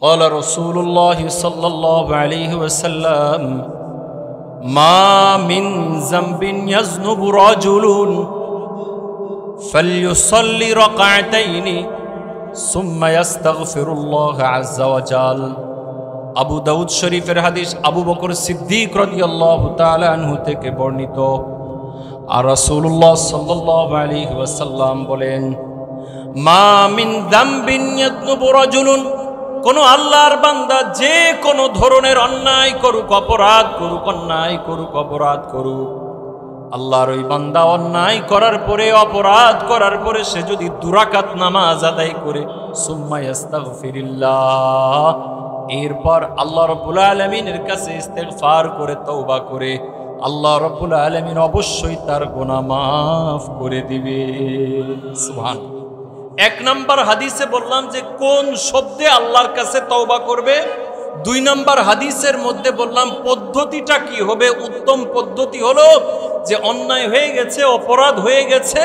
قال رسول الله صلى الله عليه وسلم ما من ذنب يذنب رجل فليصلي ركعتين ثم يستغفر الله عز وجل আবু দাউদ শরীফের হাদিস আবু বকর সিদ্দিক রাদিয়াল্লাহু তাআলা আনহু থেকে বর্ণিত। আর রাসূলুল্লাহ সাল্লাল্লাহু আলাইহি ওয়াসাল্লাম বলেন, মা মিন যামবিন ইয়াতনুবু রাজুলুন, কোন আল্লাহর বান্দা যে কোন ধরনের অন্যায় করুক, অপরাধ করুক, অন্যায় করুক, অপরাধ করুক, আল্লাহর ওই বান্দা অন্যায় করার পরে, অপরাধ করার পরে সে যদি 2 রাকাত নামাজ আদায় করে, সুম্মা ইস্তাগফিরিল্লাহ, এরপর আল্লাহ রাব্বুল আলামিনের কাছে ইস্তিগফার করে, তওবা করে, আল্লাহ রাব্বুল আলামিন অবশ্যই তার গুনাহ মাফ করে দিবে। সুবহানাল্লাহ। 1 নম্বর হাদিসে বললাম যে কোন শব্দে আল্লাহর কাছে তওবা করবে। 2 নম্বর হাদিসের মধ্যে বললাম পদ্ধতিটা কি হবে। উত্তম পদ্ধতি হলো যে অন্যায় হয়ে গেছে, অপরাধ হয়ে গেছে,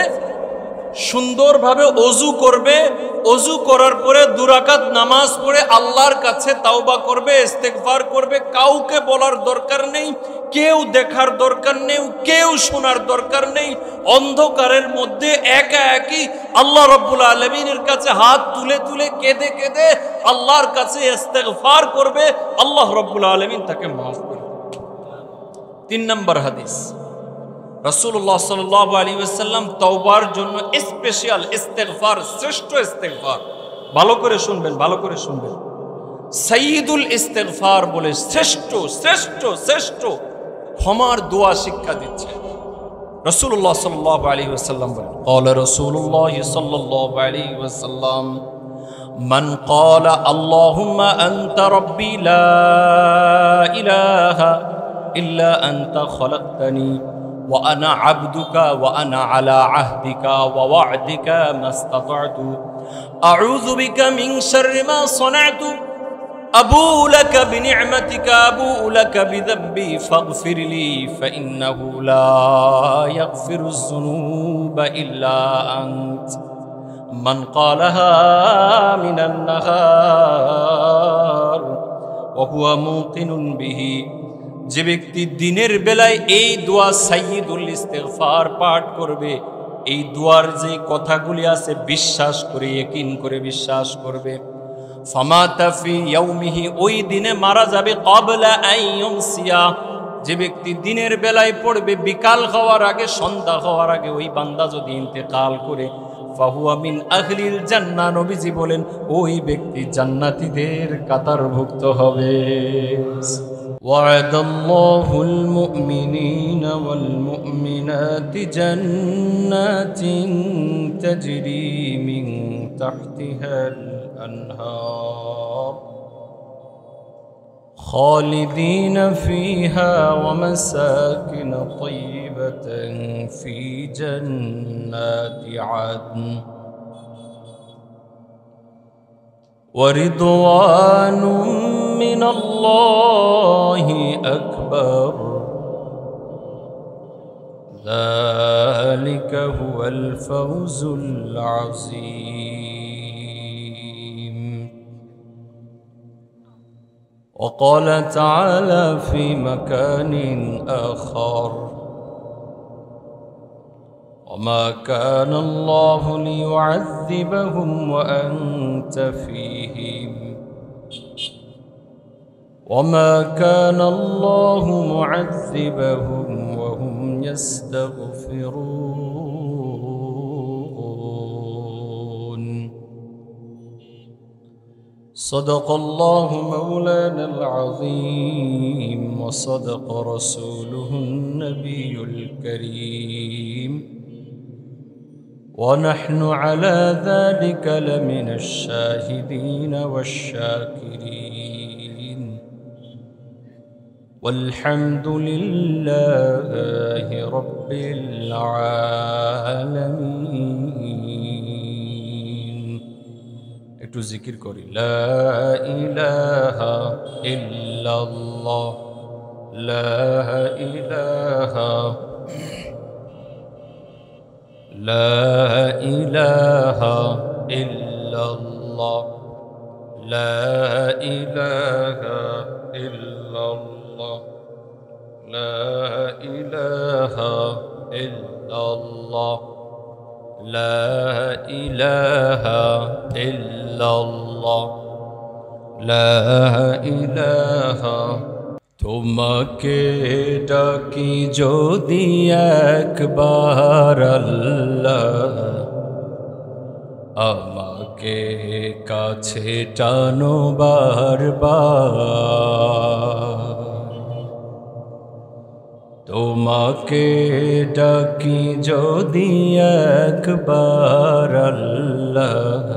সুন্দরভাবে ওযু করবে, ওযু করার পরে 2 রাকাত নামাজ পড়ে আল্লাহর কাছে তাওবা করবে, ইস্তিগফার করবে। কাউকে বলার দরকার নেই, কেউ দেখার দরকার নেই, কেউ শোনার দরকার নেই। অন্ধকারের মধ্যে একা একই আল্লাহ রাব্বুল আলামিনের কাছে হাত তুলে তুলে কেঁদে কেঁদে আল্লাহর কাছে ইস্তিগফার করবে, আল্লাহ রাব্বুল আলামিন তাকে মাফ করবে। 3 নম্বর হাদিস, রাসূলুল্লাহ সাল্লাল্লাহু আলাইহি ওয়াসাল্লাম তওবার জন্য স্পেশাল ইস্তিগফার, শ্রেষ্ঠ ইস্তিগফার, ভালো করে শুনবেন, ভালো করে শুনবেন, সাইয়্যিদুল ইস্তিগফার বলে শ্রেষ্ঠ শ্রেষ্ঠ শ্রেষ্ঠ ক্ষমার দোয়া শিক্ষা দিচ্ছে রাসূলুল্লাহ সাল্লাল্লাহু আলাইহি ওয়াসাল্লাম বলেন, ক্বালা রাসূলুল্লাহ সাল্লাল্লাহু আলাইহি ওয়াসাল্লাম, মান ক্বালা আল্লাহুম্মা আনতা রাব্বি লা ইলাহা ইল্লা আনতা খলাকতানি وأنا عبدك وأنا على عهدك ووعدك ما استطعت أعوذ بك من شر ما صنعت أبوء لك بنعمتك أبوء لك بذنبي فاغفر لي فإنه لا يغفر الذنوب إلا أنت من قالها من النهار وهو موقن به। যে ব্যক্তি দিনের বেলায় এই দোয়া সাইয়্যিদুল ইস্তিগফার পাঠ করবে, এই দোয়ার যে কথাগুলি আছে বিশ্বাস করে, ইয়াকিন করে বিশ্বাস করবে, ফামাতা ফি ইয়াউমিহি, ওই দিনে মারা যাবে, ক্বাবলা আন ইউমসিয়া, যে ব্যক্তি দিনের বেলায় পড়বে, বিকাল হওয়ার আগে, সন্ধ্যা হওয়ার আগে ওই বান্দা যদি ইন্তেকাল করে, ফাহুয়া মিন আহলিল জান্নাহ, নবীজি বলেন ওই ব্যক্তি জান্নাতীদের কাতারভুক্ত হবে। وعد الله المؤمنين والمؤمنات جنات تجري من تحتها الأنهار خالدين فيها ومساكن طيبة في جنات عدن ورضوان من الله أكبر ذلك هو الفوز العظيم. وقال تعالى في مكان آخر وما كان الله ليعذبهم وأنت فيهم وما كان الله معذبهم وهم يستغفرون. صدق الله مولانا العظيم وصدق رسوله النبي الكريم ونحن على ذلك لمن الشاهدين والشاكرين والحمد لله رب العالمين. একটু জিকির করি, লা ইলাহা ইল্লাল্লাহ, লা ইলাহা لا إله إلا الله لا إله إلا الله لا إله إلا الله لا إله إلا الله لا إله তোমাকে ডাকি যদি একবার আল্লাহ আমাকে কাছে টানো বারবার তোমাকে ডাকি যদি একবার আল্লাহ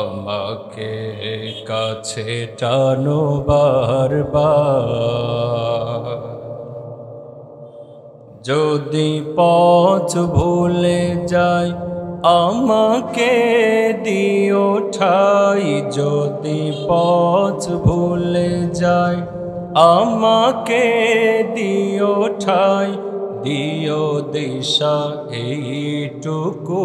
আমাকে কাছে টানো বারবার যদি পথ ভুলে যাই আমাকে দিও ঠাই যদি পথ ভুলে যাই আমাকে দিও ঠাই দিও দিশা এইটুকু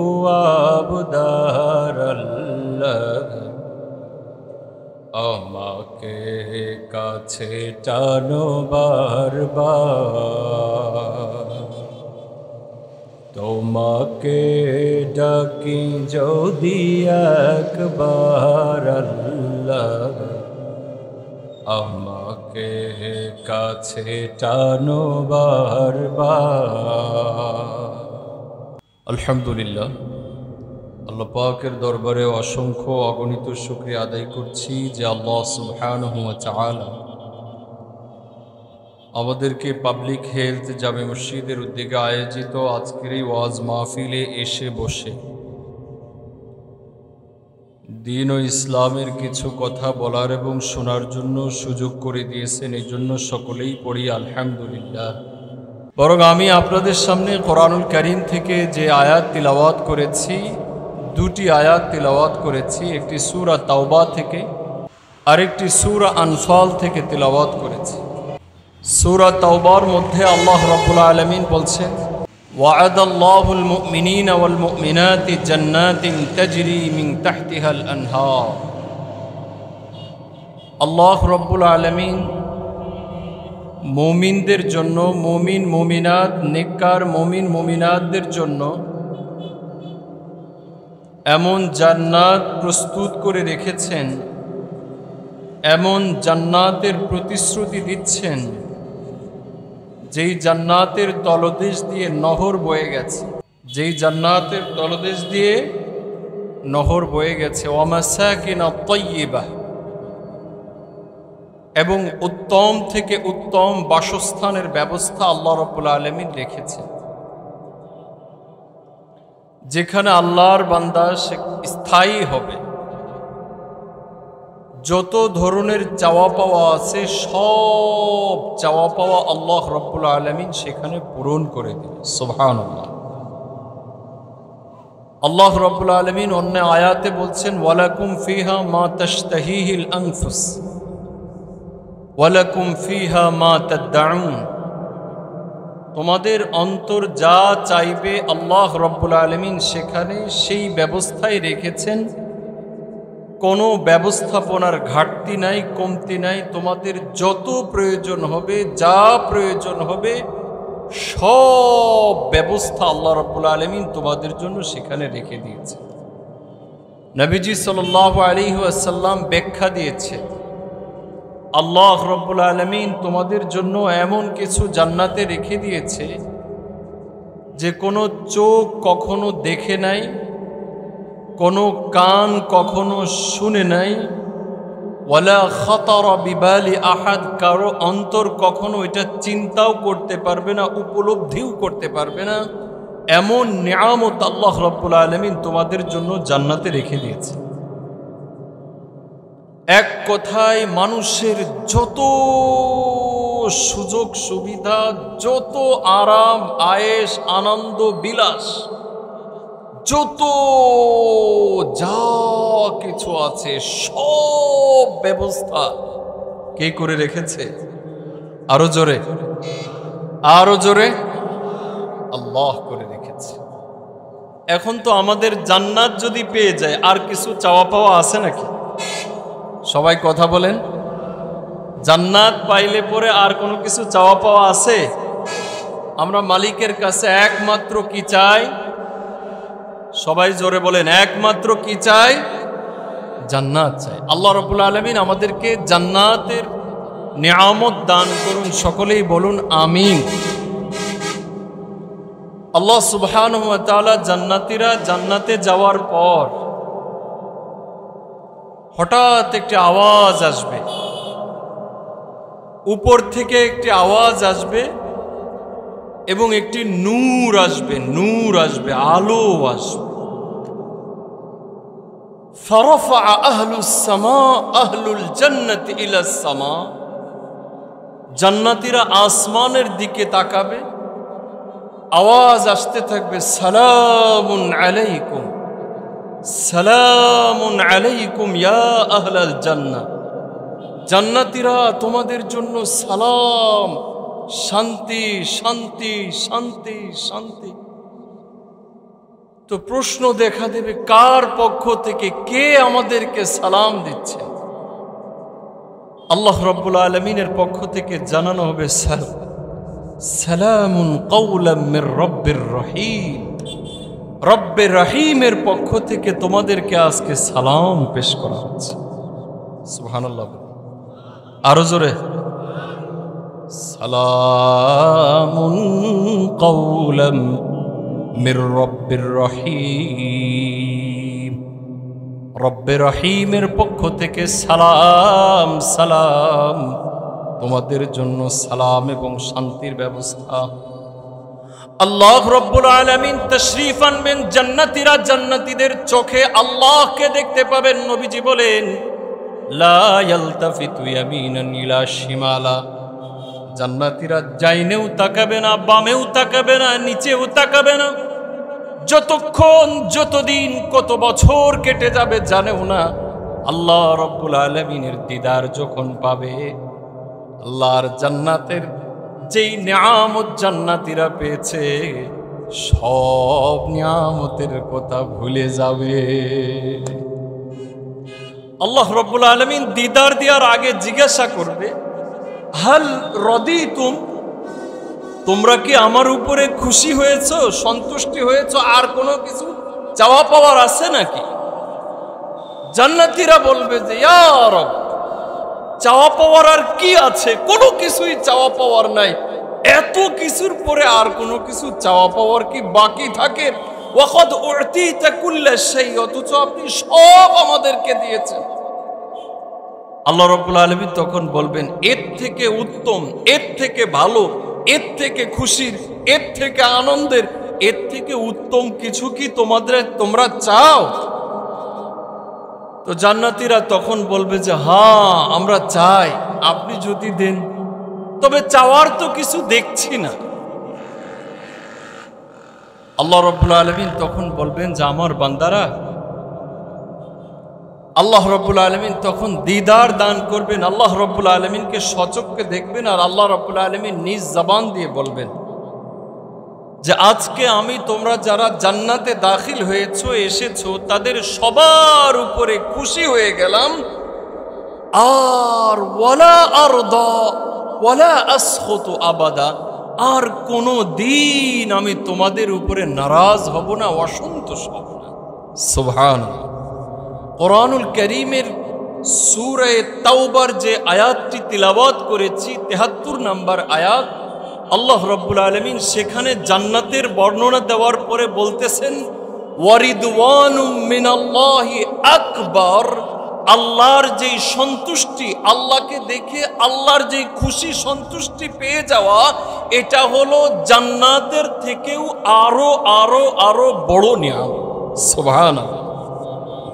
আবদার আল্লাহ আমাকে কাছে টানো বারবার তোমাকে ডাকি যদি একবার আল্লাহ আমাকে কাছে টানো বারবার আলহামদুলিল্লাহ আল্লাহ পাকের দরবারে অসংখ্য অগণিত শুকরিয়া আদায় করছি যে আল্লাহ সুবহানাহু ওয়া তাআলা আমাদেরকে পাবলিক হেলথ জামে মসজিদের উদ্যোগে আয়োজিত আজকের এই ওয়াজ মাহফিলে এসে বসে দ্বীন ও ইসলামের কিছু কথা বলার এবং শোনার জন্য সুযোগ করে দিয়েছেন এই জন্য সকলেই পড়ি আলহামদুলিল্লাহ। বরং আমি আপনাদের সামনে কোরআনুল কারীম থেকে যে আয়াত তিলাওয়াত করেছি দুটি আয়াত তিলাওয়াত করেছি, একটি সূরা তাওবা থেকে আরেকটি সূরা আনফাল থেকে তিলাওয়াত করেছি। সূরা তাওবার মধ্যে আল্লাহ রাব্বুল আলামিন বলছেন ওয়া'আদাল্লাহুল মুমিনিনা ওয়াল মুমিনাতি জান্নাতিন তাজরি মিন তাহতিহাল আনহার। আল্লাহ রাব্বুল আলামিন মুমিনদের জন্য, মুমিন মুমিনাত নেককার মুমিন মুমিনাতদের জন্য এমন জান্নাত প্রস্তুত করে রেখেছেন, এমন জান্নাতের প্রতিশ্রুতি দিচ্ছেন যেই জান্নাতের তলদেশ দিয়ে নহর বয়ে গেছে, যেই জান্নাতের তলদেশ দিয়ে নহর বয়ে গেছে। ওয়া মাসাকিনা তাইয়্যিবা, এবং উত্তম থেকে উত্তম বাসস্থানের ব্যবস্থা আল্লাহ রাব্বুল আলামিন রেখেছেন, যেখানে আল্লাহর বান্দা সে স্থায়ী হবে। যত ধরনের চাওয়া পাওয়া আছে সব চাওয়া পাওয়া আল্লাহ রাব্বুল আলামিন সেখানে পূরণ করে দিবেন। সুবহানাল্লাহ। আল্লাহ রাব্বুল আলামিন অন্য আয়াতে বলছেন ওয়ালাকুম ফিহা মা তাশতাহিহিল আনফুস ওয়ালাকুম ফিহা মা তাদউন। তোমাদের অন্তর যা চাইবে আল্লাহ রাব্বুল আলামিন সেখানে সেই ব্যবস্থাই রেখেছেন, কোনো ব্যবস্থাপনার ঘাটতি নাই, কমতি নাই। তোমাদের যত প্রয়োজন হবে, যা প্রয়োজন হবে সব ব্যবস্থা আল্লাহ রাব্বুল আলামিন তোমাদের জন্য সেখানে রেখে দিয়েছে। নবীজি সাল্লাল্লাহু আলাইহি ওয়াসাল্লাম ব্যাখ্যা দিয়েছে আল্লাহ রাব্বুল আলামিন তোমাদের জন্য এমন কিছু জান্নাতে রেখে দিয়েছে যে কোনো চোখ কখনো দেখে নাই, কোনো কান কখনো শুনে নাই, ওয়ালা খাতারা বিবালি আহাদ, কারো অন্তর কখনো এটা চিন্তাও করতে পারবে না, উপলব্ধিও করতে পারবে না। এমন নিয়ামত আল্লাহ রাব্বুল আলামিন তোমাদের জন্য জান্নাতে রেখে দিয়েছে। এক কথায় মানুষের যত সুযোগ সুবিধা, যত আরাম আয়েশ আনন্দ বিলাস, যত যা কিছু আছে সব ব্যবস্থা কে করে রেখেছে? আরো জোরে, আরো জোরে, আল্লাহ করে রেখেছে। এখন তো আমাদের জান্নাত যদি পেয়ে যায় আর কিছু চাওয়া পাওয়া আছে নাকি? সবাই কথা বলেন। জান্নাত পাইলে পরে আর কোনো কিছু চাওয়া পাওয়া আছে? আমরা মালিকের কাছে একমাত্র কি চাই? সবাই জোরে বলেন, একমাত্র কি চাই? জান্নাত চাই। আল্লাহ রাব্বুল আলামিন আমাদেরকে জান্নাতের নিয়ামত দান করুন, সকলেই বলুন আমিন। আল্লাহ সুবহানাহু ওয়া তাআলা জান্নাতীরা জান্নাতে যাওয়ার পর হঠাৎ একটি আওয়াজ আসবে, উপর থেকে একটি আওয়াজ আসবে এবং একটি নূর আসবে, আলো আসবে। ফারাফা আহলুস সামা আহলুল জান্নাতি ইলাস সামা, জান্নাতীরা আসমানের দিকে তাকাবে, আওয়াজ আসতে থাকবে সালামুন আলাইকুম, সালামুন আলাইকুম ইয়া আহলাল জান্নাহ, জান্নাতীরা তোমাদের জন্য সালাম, শান্তি শান্তি শান্তি শান্তি। তো প্রশ্ন দেখা দেবে, কার পক্ষ থেকে, কে আমাদেরকে সালাম দিচ্ছে? আল্লাহ রাব্বুল আলামিনের পক্ষ থেকে জানানো হবে সালামুন কাওলাম মির রাব্বির রহিম, রব্বে রহিমের পক্ষ থেকে তোমাদেরকে আজকে সালাম পেশ করা হচ্ছে। সুবহানাল্লাহ, আরো জোরে, সালামুন কাওলাম মির রাব্বির রহিম, রব্বে রহিমের পক্ষ থেকে সালাম, সালাম তোমাদের জন্য সালাম এবং শান্তির ব্যবস্থা। আল্লাহ রাব্বুল আলামিন তাশরীফ আনবেন, জান্নাতীরা জান্নাতীদের চোখে আল্লাহকে দেখতে পাবেন। নবীজি বলেন লা ইয়ালতাফিতু ইয়ামিনান ইলা শিমালা, জান্নাতীরা ডাইনেও তাকাবে না, বামেও তাকাবে না, নিচেও তাকাবে না, যতক্ষণ যতদিন কত বছর কেটে যাবে জানেও না। আল্লাহ রাব্বুল আলামিনের দিদার যখন পাবে, আল্লাহর জান্নাতের যেই নিয়ামত জান্নাতীরা পেয়েছে সব নিয়ামতের কথা ভুলে যাবে। আল্লাহ রাব্বুল আলামিন দিদার দেওয়ার আগে জিজ্ঞাসা করবে, হাল রাদিতুম, তোমরা কি আমার উপরে খুশি হয়েছো, সন্তুষ্টি হয়েছো? আর কোনো কিছু চাওয়া পাওয়ার আছে নাকি? জান্নাতীরা বলবে যে ইয়া রব, চাওয়া পাওয়ার আর কি আছে? কোনো কিছুই চাওয়া পাওয়ার নাই। এত কিছুর পরে আর কোনো কিছু চাওয়া পাওয়ার কি বাকি থাকে? ওয়াকাদ উতিতা কুল্লা শাই, অথচ আপনি সব আমাদেরকে দিয়েছেন। আল্লাহ রাব্বুল আলামিন তখন বলবেন, এর থেকে উত্তম, এর থেকে ভালো, এর থেকে খুশির, এর থেকে আনন্দের, এর থেকে উত্তম কিছু কি তোমরা চাও? তো জান্নাতীরা তখন বলবে যে হ্যাঁ আমরা চাই, আপনি যদি দেন। তবে চাওয়ার তো কিছু দেখছি না। আল্লাহ রাব্বুল আলামিন তখন বলবেন যে আমার বান্দারা, আল্লাহ রাব্বুল আলামিন তখন দিদার দান করবেন, আল্লাহ রাব্বুল আলামিনকে সচক্ষে দেখবেন, আর আল্লাহ রাব্বুল আলামিন নিজ জবান দিয়ে বলবেন যে আজকে আমি তোমরা যারা জান্নাতে দাখিল হয়েছো, এসেছো, তাদের সবার উপরে খুশি হয়ে গেলাম। আর ওয়ালা আরদা ওয়ালা আসখতু আবাদা, আর কোনো দিন আমি তোমাদের উপরে নারাজ হব না, অসন্তোষ হব না। সুবহানাল্লাহ। কোরআনুল কারীমের সূরা তাওবার যে আয়াতটি তিলাওয়াত করেছি, ৭৩ নম্বর আয়াত, আল্লাহ রাব্বুল আলামিন সেখানে জান্নাতের বর্ণনা দেওয়ার পরে বলতেছেন ওয়ারিদওয়ানুম মিনাল্লাহি আকবার, আল্লাহর যেই সন্তুষ্টি, আল্লাহকে দেখে আল্লাহর যেই খুশি সন্তুষ্টি পেয়ে যাওয়া, এটা হলো জান্নাতের থেকেও আরো আরো আরো বড় নিয়ামত। সুবহানাল্লাহ।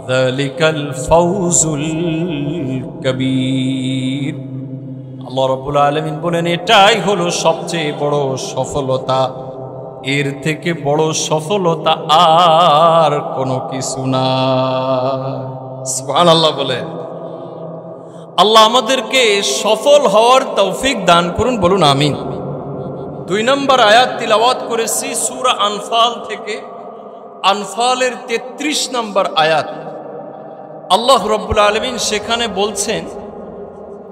যালিকাল ফাউজুল কবীর। আল্লাহ রাব্বুল আলামিন বলেন এটাই হলো সবচেয়ে বড় সফলতা, এর থেকে বড় সফলতা আর কোনো কিছু না। সুবহানাল্লাহ বলে। আল্লাহ আমাদেরকে সফল হওয়ার তৌফিক দান করুন, বলুন আমিন। ২ নম্বর আয়াত তিলাওয়াত করেছি সূরা আনফাল থেকে, আনফালের 33 নম্বর আয়াত আল্লাহ রব্বুল আলামিন সেখানে বলছেন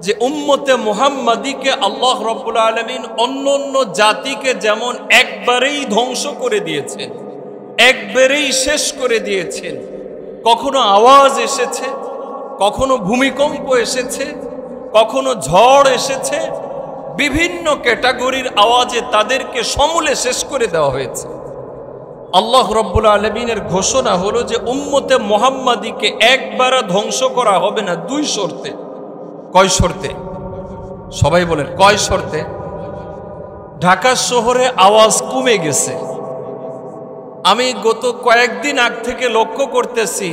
যে উম্মতে মুহাম্মাদিকে আল্লাহ রব্বুল আলামিন অন্য অন্য জাতিকে যেমন একবারেই ধ্বংস করে দিয়েছেন, একবারেই শেষ করে দিয়েছেন। কখনো আওয়াজ এসেছে, কখনো ভূমিকম্প এসেছে, কখনো ঝড় এসেছে, বিভিন্ন ক্যাটাগরির আওয়াজে তাদেরকে সমূলে শেষ করে দেওয়া হয়েছে। আল্লাহ রব্বুল আলামিনের ঘোষণা হলো যে উম্মতে মুহাম্মাদিকে একবার ধ্বংস করা হবে না, 2 শর্তে। কয় শর্তে? সবাই বলেন কয় শর্তে? ঢাকা শহরে আওয়াজ কমে গেছে। আমি গত কয়েকদিন আগ থেকে লক্ষ্য করতেছি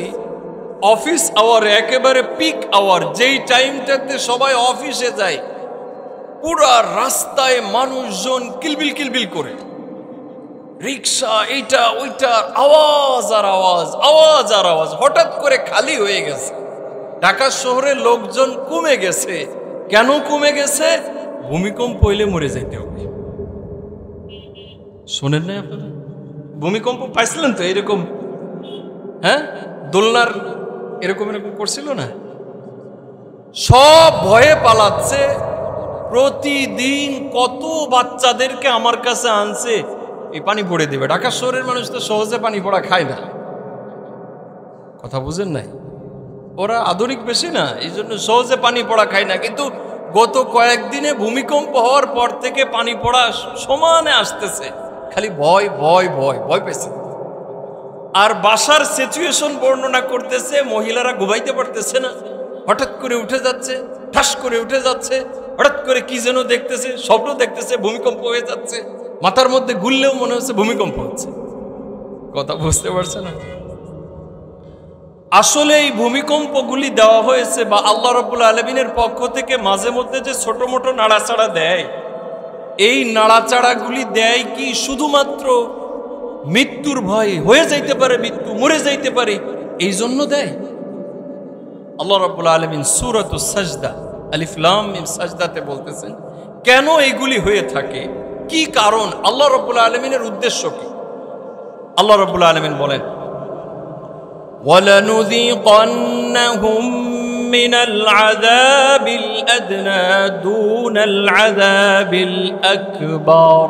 অফিস আওয়ার, একেবারে পিক আওয়ার, যেই টাইমটাতে সবাই অফিসে যায়, পুরা রাস্তায় মানুষজন কিলবিল কিলবিল করে, রিক্সা এইটা ওইটা, আওয়াজ আর আওয়াজ, আওয়াজ আর আওয়াজ, হঠাৎ করে খালি হয়ে গেছে। ঢাকা শহরে লোকজন কমে গেছে। কেন কমে গেছে? ভূমিকম্প হইলে মরে যাইতে হবে। শোনেন না আপনারা? ভূমিকম্প পাইছিলেন তো এরকম? হ্যাঁ, দোলনার এরকম এরকম করছিল না? সব ভয়ে পালাচ্ছে। প্রতিদিন কত বাচ্চাদেরকে আমার কাছে আনছে এই পানি পড়ে দিবে। ঢাকা শহরের মানুষ তো সহজে পানি পড়া খায় না। কথা বুঝেন নাই? ওরা আধুনিক বেশি না, এই জন্য সহজে পানি পড়া খায় না। কিন্তু গত কয়েকদিনে ভূমিকম্প হওয়ার পর থেকে পানি পড়া সমানে আসতেছে। খালি ভয় ভয় ভয় ভয় পেয়েছে। আর বাসার সিচুয়েশন বর্ণনা করতেছে, মহিলারা ঘুমাইতে পারতেছে না, হঠাৎ করে উঠে যাচ্ছে, ঠাস করে উঠে যাচ্ছে, হঠাৎ করে কি যেন দেখতেছে, স্বপ্ন দেখতেছে, ভূমিকম্প হয়ে যাচ্ছে, মাথার মধ্যে ঘুরলেও মনে হচ্ছে ভূমিকম্প হচ্ছে। কথা বুঝতে পারছে না? আসলে এই ভূমিকম্পগুলি দেওয়া হয়েছে বা আল্লাহ রাব্বুল আলামিনের পক্ষ থেকে মাঝে মধ্যে যে ছোট মোটো নাড়াচাড়া দেয়, এই নাড়াচাড়াগুলি দেয় কি শুধুমাত্র মৃত্যুর ভয়ে? হয়ে যাইতে পারে মৃত্যু, মরে যাইতে পারে, এই জন্য দেয়? আল্লাহ রাব্বুল আলামিন সূরাতুস সাজদা আলিফ লাম মিম সাজদাতে বলতেছেন কেন এইগুলি হয়ে থাকে, কি কারণ, আল্লাহ রাব্বুল আলামিনের উদ্দেশ্য কি। আল্লাহ রাব্বুল আলামিন বলেন, وَلَنُذِيقَنَّهُم مِّنَ الْعَذَابِ الْأَدْنَى دُونَ الْعَذَابِ الْأَكْبَرِ।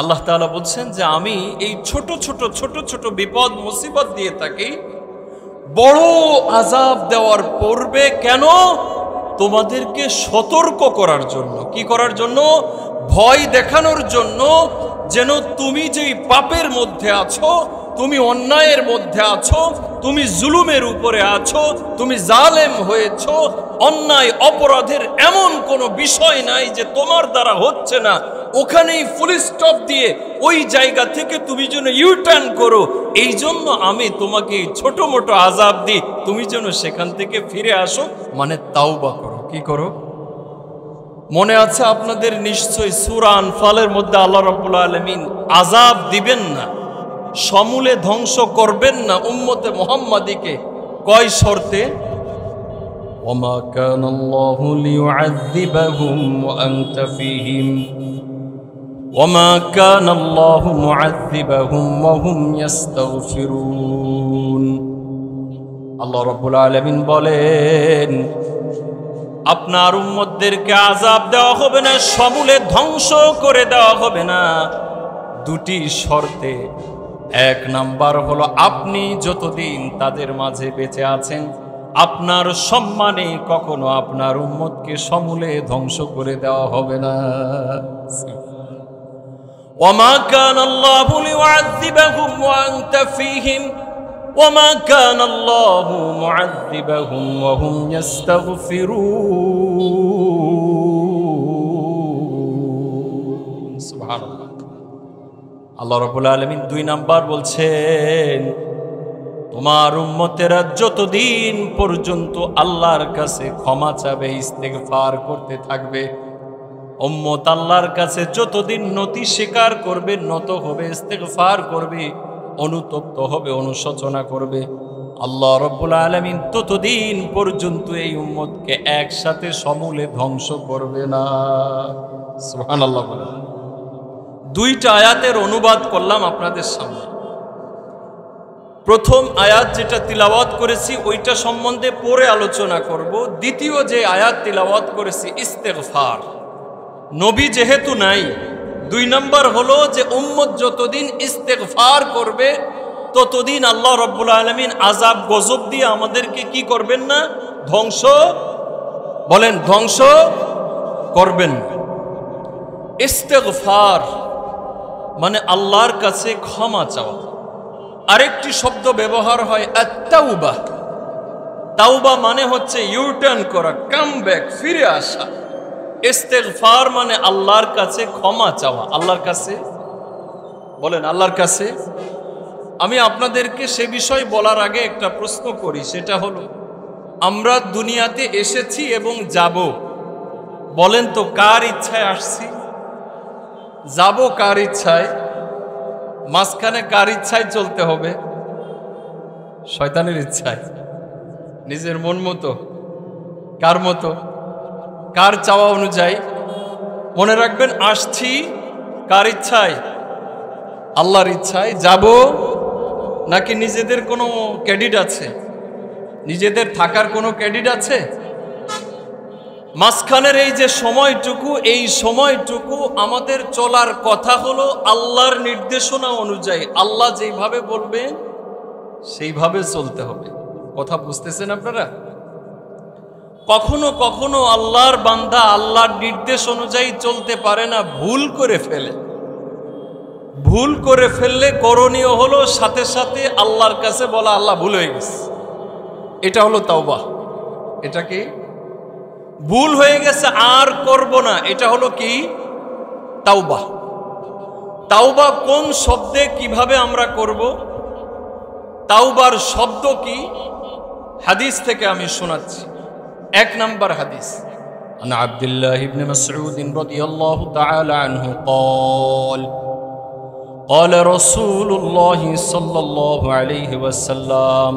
আল্লাহ তাআলা বলছেন যে আমি এই ছোট ছোট ছোট ছোট বিপদ মুসিবত দিয়ে থাকি, বড় আযাব দেওয়ার পূর্বে। কেন? তোমাদেরকে সতর্ক করার জন্য। কি করার জন্য? ভয় দেখানোর জন্য, যেন তুমি যেই পাপের মধ্যে আছো, তুমি অন্যায়ের মধ্যে আছো, তুমি জুলুমের উপরে আছো, তুমি জালেম হয়েছো, অন্যায় অপরাধের এমন কোনো বিষয় নাই যে তোমার দ্বারা হচ্ছে না, ওখানেই ফুল স্টপ দিয়ে ওই জায়গা থেকে তুমি যেন ইউটার্ন করো। এই জন্য আমি তোমাকে ছোট মোটো আযাব দিই, তুমি যেন সেখান থেকে ফিরে আসো, মানে তাওবা করো। কি করো? মনে আছে আপনাদের নিশ্চয়ই সূরা আনফালের মধ্যে আল্লাহ রাব্বুল আলামিন আযাব দিবেন না, সমূলে ধ্বংস করবেন না উম্মতে মুহাম্মাদিকে, কয় শর্তে? ওয়ামা কানাল্লাহু লিয়ুআযযিবাহুম ওয়া আনতা ফীহিম ওয়ামা কানাল্লাহু মুআযযিবাহুম ওয়া হুম ইস্তাগফিরুন। আল্লাহ রাব্বুল আলামিন বলেন আপনার উম্মতদেরকে আযাব দেওয়া হবে না, সমূলে ধ্বংস করে দেওয়া হবে না, দুটি শর্তে। এক নাম্বার হলো আপনি যতদিন তাদের মাঝে বেঁচে আছেন, আপনার সম্মানে কখনো আপনার উম্মতকে সমূলে ধ্বংস করে দেওয়া হবে না। ওয়ামা কানাল্লাহু লিয়ুআযযিবাহুম ওয়া আনতা ফীহিম ওয়ামা কানাল্লাহু মুআযযিবাহুম ওয়া হুম ইস্তাগফিরুন। সুবহানাল্লাহ। আল্লাহ রাব্বুল আলামিন 2 নাম্বার বলছেন, তোমার উম্মতেরা যতদিন পর্যন্ত আল্লাহর কাছে ক্ষমা চাবে, ইস্তেগফার করতে থাকবে, উম্মত আল্লাহর কাছে যতদিন নতি স্বীকার করবে, নত হবে, ইস্তেগফার করবে, অনুতপ্ত হবে, অনুশোচনা করবে, আল্লাহ রাব্বুল আলামিন ততদিন পর্যন্ত এই উম্মতকে একসাথে সমূলে ধ্বংস করবে না। সুবহানাল্লাহ বলেন। 2টা আয়াতের অনুবাদ করলাম আপনাদের সামনে। প্রথম আয়াত যেটা তিলাওয়াত করেছি ওইটা সম্বন্ধে পরে আলোচনা করব। দ্বিতীয় যে আয়াত তিলাওয়াত করেছি ইস্তেগফার, নবী যেহেতু নাই। 2 নম্বর হলো যে উম্মত যতদিন ইস্তেগফার করবে ততদিন আল্লাহ রাব্বুল আলামিন আযাব গজব দিয়ে আমাদেরকে কি করবেন না, ধ্বংস, বলেন ধ্বংস করবেন। ইস্তেগফার মানে আল্লাহর কাছে ক্ষমা চাওয়া। আরেকটি শব্দ ব্যবহার হয় আত-তাওবা। তাওবা মানে হচ্ছে ইউটার্ন করা, কাম ব্যাক, ফিরে আসা। ইস্তেগফার মানে আল্লাহর কাছে ক্ষমা চাওয়া। আল্লাহর কাছে, বলেন আল্লাহর কাছে। আমি আপনাদেরকে সে বিষয় বলার আগে একটা প্রশ্ন করি, সেটা হলো আমরা দুনিয়াতে এসেছি এবং যাব, বলেন তো কার ইচ্ছায় আসছি? যাব কার ইচ্ছায়? মাঝখানে কার ইচ্ছায় চলতে হবে? শয়তানের ইচ্ছায়, নিজের মন মতো, কার মতো, কার চাওয়া অনুযায়ী। মনে রাখবেন, আসছি কার ইচ্ছায়? আল্লাহর ইচ্ছায়। যাব নাকি নিজেদের কোনো ক্রেডিট আছে? নিজেদের থাকার কোনো ক্রেডিট আছে? মাঝখানের এই যে সময়টুকু, এই সময়টুকু আমাদের চলার কথা হলো আল্লাহর নির্দেশনা অনুযায়ী। আল্লাহ যেইভাবে বলবেন সেইভাবে চলতে হবে। কথা বুঝতেছেন আপনারা? কখনো কখনো আল্লাহর বান্দা আল্লাহর নির্দেশ অনুযায়ী চলতে পারে না, ভুল করে ফেলে। ভুল করে ফেললে করণীয় হলো সাথে সাথে আল্লাহর কাছে বলা, আল্লাহ ভুল হয়ে গেছে। এটা হলো তাওবা। এটা কি? ভুল হয়ে গেছে, আর করব না, এটা হলো কি? তাওবা। তাওবা কোন শব্দে কিভাবে আমরা করব? তাওবার শব্দ কি? হাদিস থেকে আমি শোনাচ্ছি। 1 নম্বর হাদিস, আন আব্দুল্লাহ ইবনে মাসউদ রাদিয়াল্লাহু তাআলা আনহু قال قال رسول الله صلى الله عليه وسلم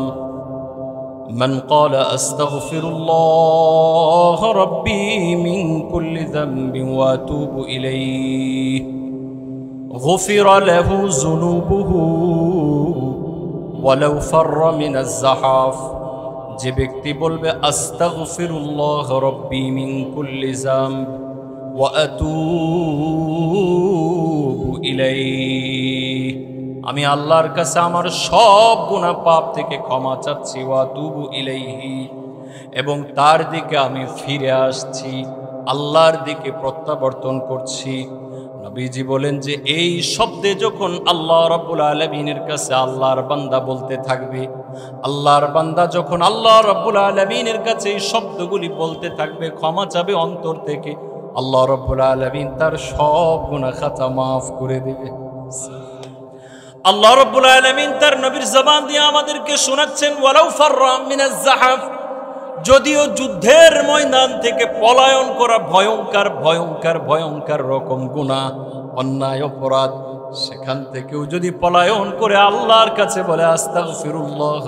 من قال أستغفر الله ربي من كل ذنب وأتوب إليه غفر له ذنوبه ولو فر من الزحف। যে ব্যক্তি বলবে আস্তাগফিরুল্লাহ রব্বি মিন কুল্লি যামব ওয়া আতুবু ইলাইহি, আমি আল্লাহর কাছে আমার সব গুনাহ পাপ থেকে ক্ষমা চাচ্ছি, ওয়া আতুবু ইলাইহি, এবং তার দিকে আমি ফিরে আসছি, আল্লাহর দিকে প্রত্যাবর্তন করছি। নবীজি বলেন যে এই শব্দে যখন আল্লাহ রাব্বুল আলামিনের কাছে আল্লাহর বান্দা বলতে থাকবে, আল্লাহর বান্দা যখন আল্লাহ রাব্বুল আলামিনের কাছে এই শব্দগুলি বলতে থাকবে, ক্ষমা চাবে অন্তর থেকে, আল্লাহ রাব্বুল আলামিন তার সব গুনাহ খাতা মাফ করে দেবে। আল্লাহ রাব্বুল আলামিন তার নবীর জবান দিয়ে আমাদেরকে শোনাচ্ছেন, ওয়ালাউ ফাররা মিনাজ যাহাফ, যদিও যুদ্ধের ময়দান থেকে পলায়ন করা ভয়ঙ্কর ভয়ঙ্কর ভয়ঙ্কর রকম গুনাহ, অন্যায়, অপরাধ, সেখান থেকেও যদি পলায়ন করে আল্লাহর কাছে বলে আস্তাগফিরুল্লাহ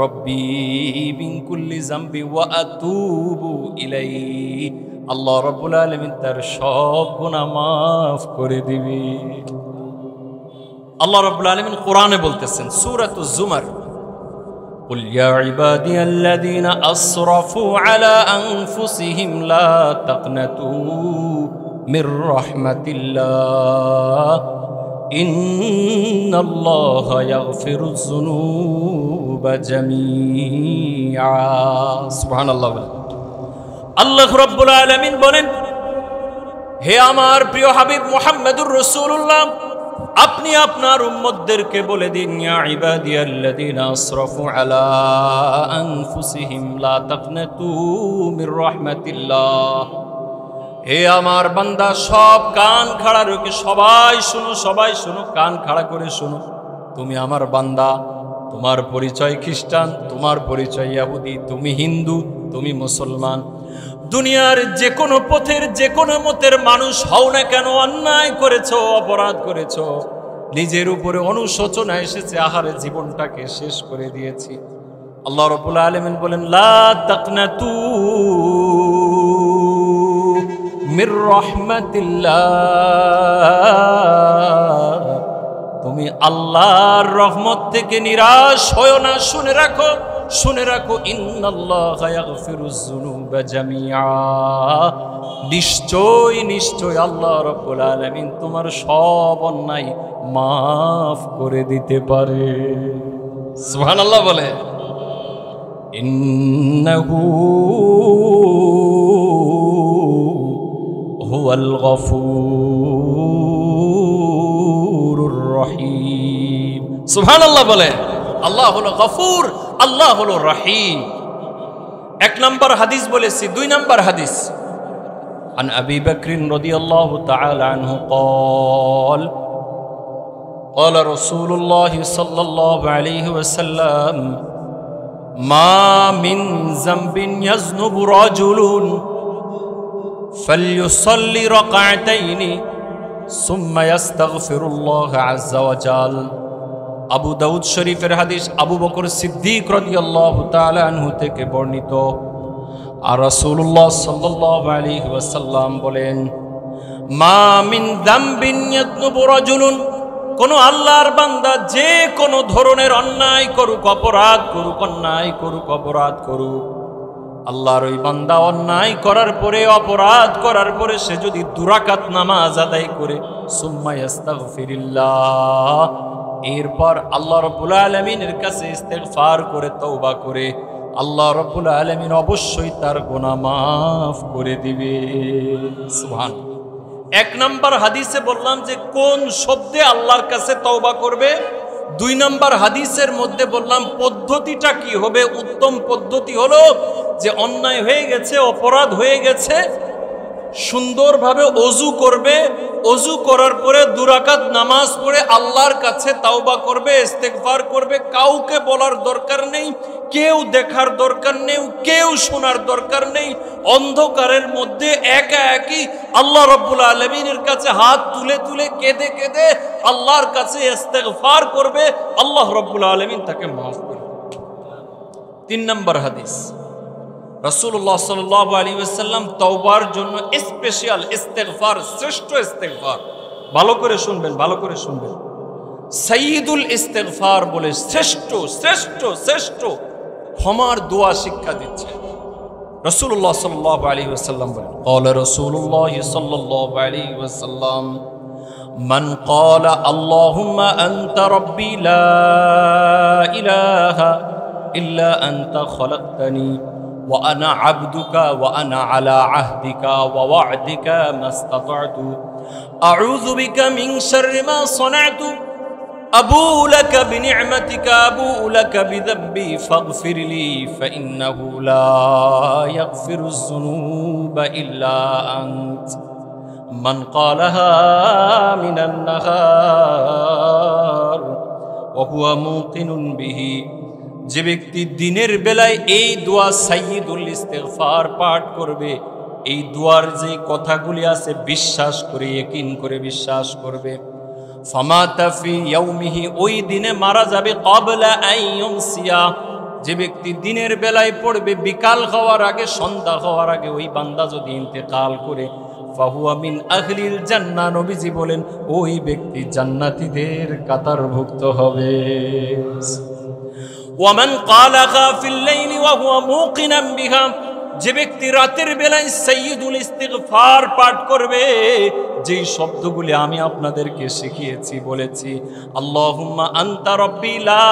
রব্বি মিন কুল্লি যামবি ওয়া আতুবু ইলাইহি, আল্লাহ রাব্বুল আলামিন তার সব গুনাহ মাফ করে দিবে। আল্লাহ রাব্বুল আলামিন কোরআনে বলতেছেন, সূরাতুজ জুমার, قل يا عبادي الذين أسرفوا على أنفسهم لا تقنطوا من رحمة الله إن الله يغفر الذنوب جميعا। سبحان الله। আল্লাহ রাব্বুল আলামিন বলেন, হে আমার প্রিয় হাবিব মুহাম্মদুর রাসূলুল্লাহ, আপনি আপনার উম্মতদেরকে বলে দিন, ইয়া ইবাদিয়াল্লাযীনা আসরাফু আলা আনফুসিহিম লা তাকনাতু মির রাহমাতিল্লাহ। হে আমার বান্দা, সব কান খাড়া রেখে সবাই শুনো, সবাই শুনো, কান খাড়া করে শুনো। তুমি আমার বান্দা, তোমার পরিচয় খ্রিস্টান, তোমার পরিচয় ইহুদি, তুমি হিন্দু, তুমি মুসলমান, দুনিয়ার যে কোনো পথের যে কোনো মতের মানুষ হও না কেন, অন্যায় করেছো, অপরাধ করেছো, নিজের উপরে অনুশোচনা এসেছে, আহারে জীবনটাকে শেষ করে দিয়েছি। আল্লাহ রাব্বুল আলামিন বলেন, লা তাকনাতু মির রাহমাতিল্লাহ, তুমি আল্লাহর রহমত থেকে নিরাশ হয়ো না। শুনে রাখো ইন্নাল্লাহা ইয়াগফিরুজ যুনুবা জামিআ, নিশ্চয় আল্লাহ রাব্বুল আলামিন তোমার সব অন্যায় মাফ করে দিতে পারে। সুবহানাল্লাহ বলে। ইন্নাহু হুয়াল গফুরুর রহিম। সুবহানাল্লাহ বলে। আল্লাহ হলো গফুর, আল্লাহ হলো রহিম। এক নম্বর হাদিস বলেছি। দুই নম্বর হাদিস, عن أبي بكر رضي الله تعالى عنه قال رسول الله صلى الله عليه وسلم ما من ذنب يذنب رجل فليصلي ركعتين ثم يستغفر الله عز وجل। আবু দাউদ শরীফের হাদিস, আবু বকর সিদ্দিক রাদিয়াল্লাহু তাআলা আনহু থেকে বর্ণিত। আর রাসূলুল্লাহ সাল্লাল্লাহু আলাইহি ওয়াসাল্লাম বলেন, মা মিন যামবিন ইয়াতনুবু রাজুলুন, কোন আল্লাহর বান্দা যে কোন ধরনের অন্যায় করুক, অপরাধ করুক, আল্লাহর ওই বান্দা অন্যায় করার পরে, অপরাধ করার পরে সে যদি 2 রাকাত নামাজ আদায় করে, সুম্মা ইস্তাগফিরিল্লাহ, এরপর আল্লাহ রাব্বুল আলামিনের কাছে ইস্তেগফার করে, তওবা করে, আল্লাহ রাব্বুল আলামিন অবশ্যই তার গুনাহ মাফ করে দিবে। সুবহানাল্লাহ। এক নম্বর হাদিসে বললাম যে কোন শব্দে আল্লাহর কাছে তওবা করবে। 2 নম্বর হাদিসের মধ্যে বললাম পদ্ধতিটা কি হবে। উত্তম পদ্ধতি হলো যে অন্যায় হয়ে গেছে, অপরাধ হয়ে গেছে, সুন্দরভাবে ওযু করবে, ওযু করার পরে 2 রাকাত নামাজ পড়ে আল্লাহর কাছে তাওবা করবে, ইস্তেগফার করবে। কাউকে বলার দরকার নেই, কেউ দেখার দরকার নেই, কেউ শোনার দরকার নেই। অন্ধকারের মধ্যে একা একই আল্লাহ রাব্বুল আলামিনের কাছে হাত তুলে তুলে কেঁদে কেঁদে আল্লাহর কাছে ইস্তেগফার করবে, আল্লাহ রাব্বুল আলামিন তাকে মাফ করবে। 3 নম্বর হাদিস, রাসূলুল্লাহ সাল্লাল্লাহু আলাইহি ওয়াসাল্লাম তওবার জন্য স্পেশাল ইস্তেগফার, শ্রেষ্ঠ ইস্তেগফার, ভালো করে শুনবেন, সাইয়্যিদুল ইস্তেগফার বলে শ্রেষ্ঠ ক্ষমার দোয়া শিক্ষা দিচ্ছে। রাসূলুল্লাহ সাল্লাল্লাহু আলাইহি ওয়াসাল্লাম বলেন, ক্বালা রাসূলুল্লাহ সাল্লাল্লাহু আলাইহি ওয়াসাল্লাম, মান ক্বালা আল্লাহুম্মা আনতা রাব্বি লা ইলাহা ইল্লা আনতা খলাকতানি وأنا عبدك وأنا على عهدك ووعدك ما استطعت أعوذ بك من شر ما صنعت أبوء لك بنعمتك أبوء لك بذنبي فاغفر لي فإنه لا يغفر الذنوب إلا أنت من قالها من النهار وهو موقن به। যে ব্যক্তি দিনের বেলায় এই দোয়া সাইয়্যিদুল ইস্তেগফার পাঠ করবে, এই দোয়ার যে কথাগুলি আছে বিশ্বাস করে, ইয়াকিন করে বিশ্বাস করবে, ফামাতা ফি ইয়াউমিহি, ওই দিনে মারা যাবে, ক্বাবলা আন ইউমসিয়া, যে ব্যক্তি দিনের বেলায় পড়বে, বিকাল হওয়ার আগে, সন্ধ্যা হওয়ার আগে ওই বান্দা যদি ইন্তেকাল করে, ফাহুয়া মিন আহলিল জান্নাহ, নবীজি বলেন ওই ব্যক্তি জান্নাতীদের কাতারভুক্ত হবে। ওয়ামান ক্বালাহা ফিল লাইলি ওয়া হুয়া মুকিনান বিহা, যে ব্যক্তি রাতের বেলায় সাইয়্যিদুল ইস্তিগফার পাঠ করবে, যেই শব্দগুলি আমি আপনাদেরকে শিখিয়েছি, বলেছি, আল্লাহুম্মা আনতা রাব্বি লা